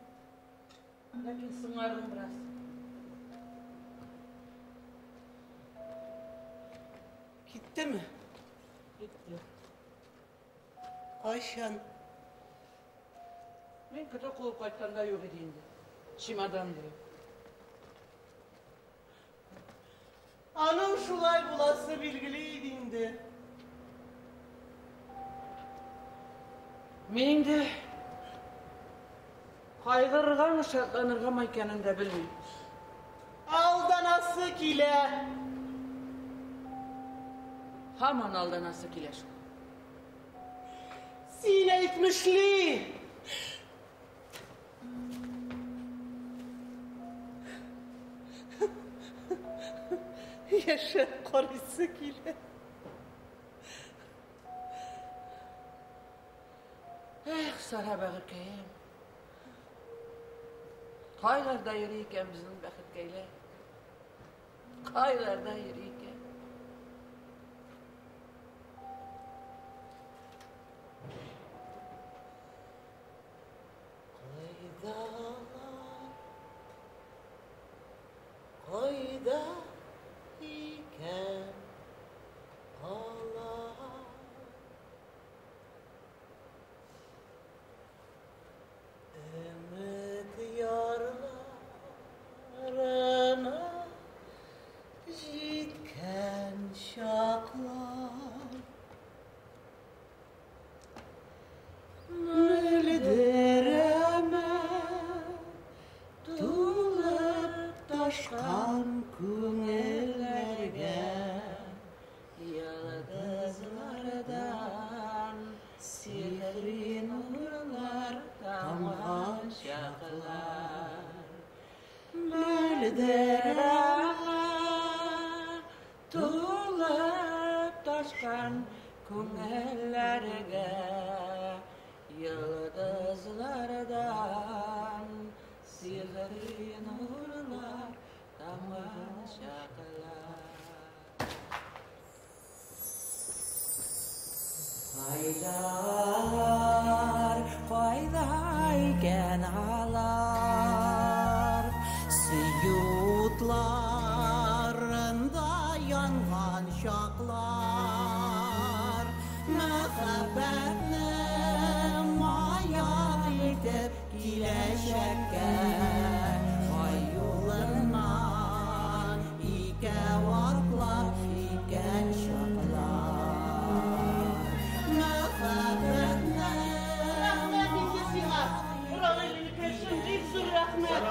Lakin sınarım biraz. Gitti mi? Gitti. Ayşen, Ben kötü kılıp kaçtanda yok edeyindi. Çimadan diyor. anam şulay bulası bilgiliydindi. Mening de kaygırgan şartlanırgan ekanini de bilmeyim. Aldanası kile. Haman aldanası kiler. Sine etmişli. Yaşa korusu kile. Sara bakırkayım. Kaylarda yürüyken bizim bakırkayla. Kaylarda yürüyken. Kayda iken Allah ümit yarlarına jitken şaklar Müldereme Tulup taşkan kunellerge Yıldızlardan sihri nurlar damgan şaklar Müldereme Tulup taşkan kunellerge Yıldızlardan sihri nurlar damgan şaklar Kaylar, kaydayken ağlar Siyutlarında yangan şaklar Mühabbetli maya itip gileşekken Ay yolundan ike vaklar iken şaklar Mühabbetli Rahmet ikisi var. Buranın elini peşin cipsur rahmet.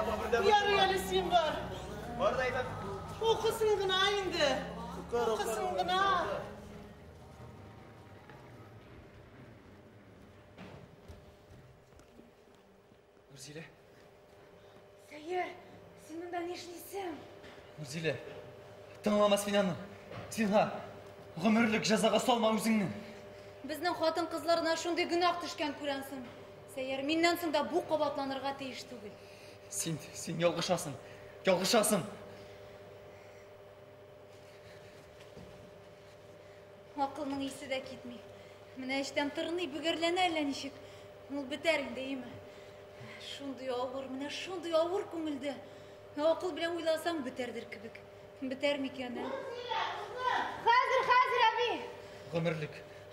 Yarı yalisin var. Oradaydı. Okusun gına indi. Okusun gına. Nurzile, Seyyar, sen bunda ne işleysin? Nurzile. Tыңламас мені аны. Сен ғұмырлік жазаға салма өзіңні. Bizning xotin qizlarına shunday gunoh tushgan ko'ransin. Seyyar, mendan so'ng da bu qobotlanirga tegish tugul. Сен ялғышасың. Ялғышасың. Aqlning isi de ketmey. Mana ishdan tirnay bugirlana alla nishik. Ul bitar endi deymi? Shunday og'ir, mana shunday og'ir ko'ngilda. Aql bilan o'ylasam bitardir kibik. Bitarmikan? Hozir abi.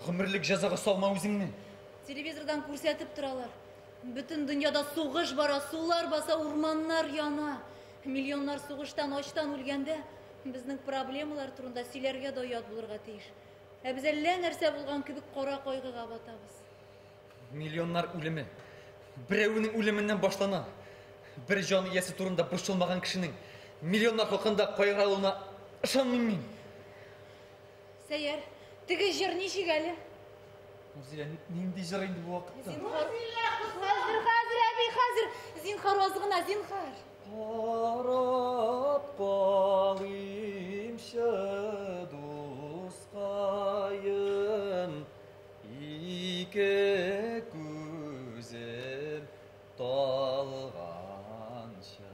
Ғұмырлік жазаға салма өзіңні. Televizordan ko'rsatib turalar. Butun dunyoda so'g'ish bora, suvlar basa, o'rmonlar yana. Millionlar so'g'ishdan, ochdan o'lganda bizning problemalar turunda sizlarga da yod bo'lirga tegish. Biz alla narsa bo'lgan kibik qora qo'yg'iga batamiz. Milyonlar өлімі. Біреуінің өлімінен башлана. Бір жаны иесі турында бұршылмаған кішінің миллионлар хақында қойғыралуына ышанмаймын мен. Seyyar, tigi jir nishig ali? Нұрзила, нендей жыр енді бұл уақытта? Hozir abi, hozir. Zinhar ozg'ina, zinhar. Қарап қалимшы досқайым, ике көзім талғанша.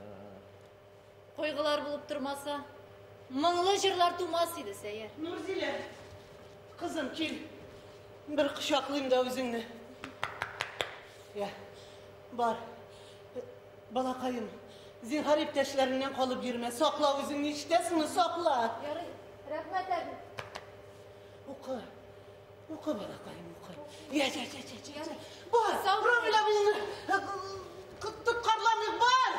Qo'yg'ilar bo'lib turmasa, mingli jirlar tumas edi, Seyyar. Nurzile. Kızım kil. Bir kışaklayayım da özünle. Ya. Бар. Балакайым, zinhar ipteşlerinden kalıp girme. Sakla özünü iştesini sakla. Ярый, рәхмәт әби. Oku. Oku balakayım oku. Ya. Бар, бұрам ile bunu. Tutkarlanır, бар.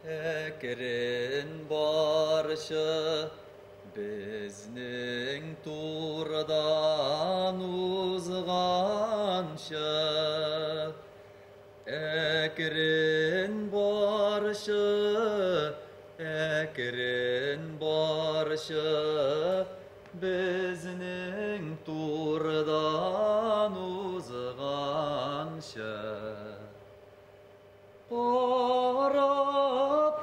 Әкірін баршы, біздің турдан узғаншы. Әкірін баршы, біздің турдан узғаншы. Барып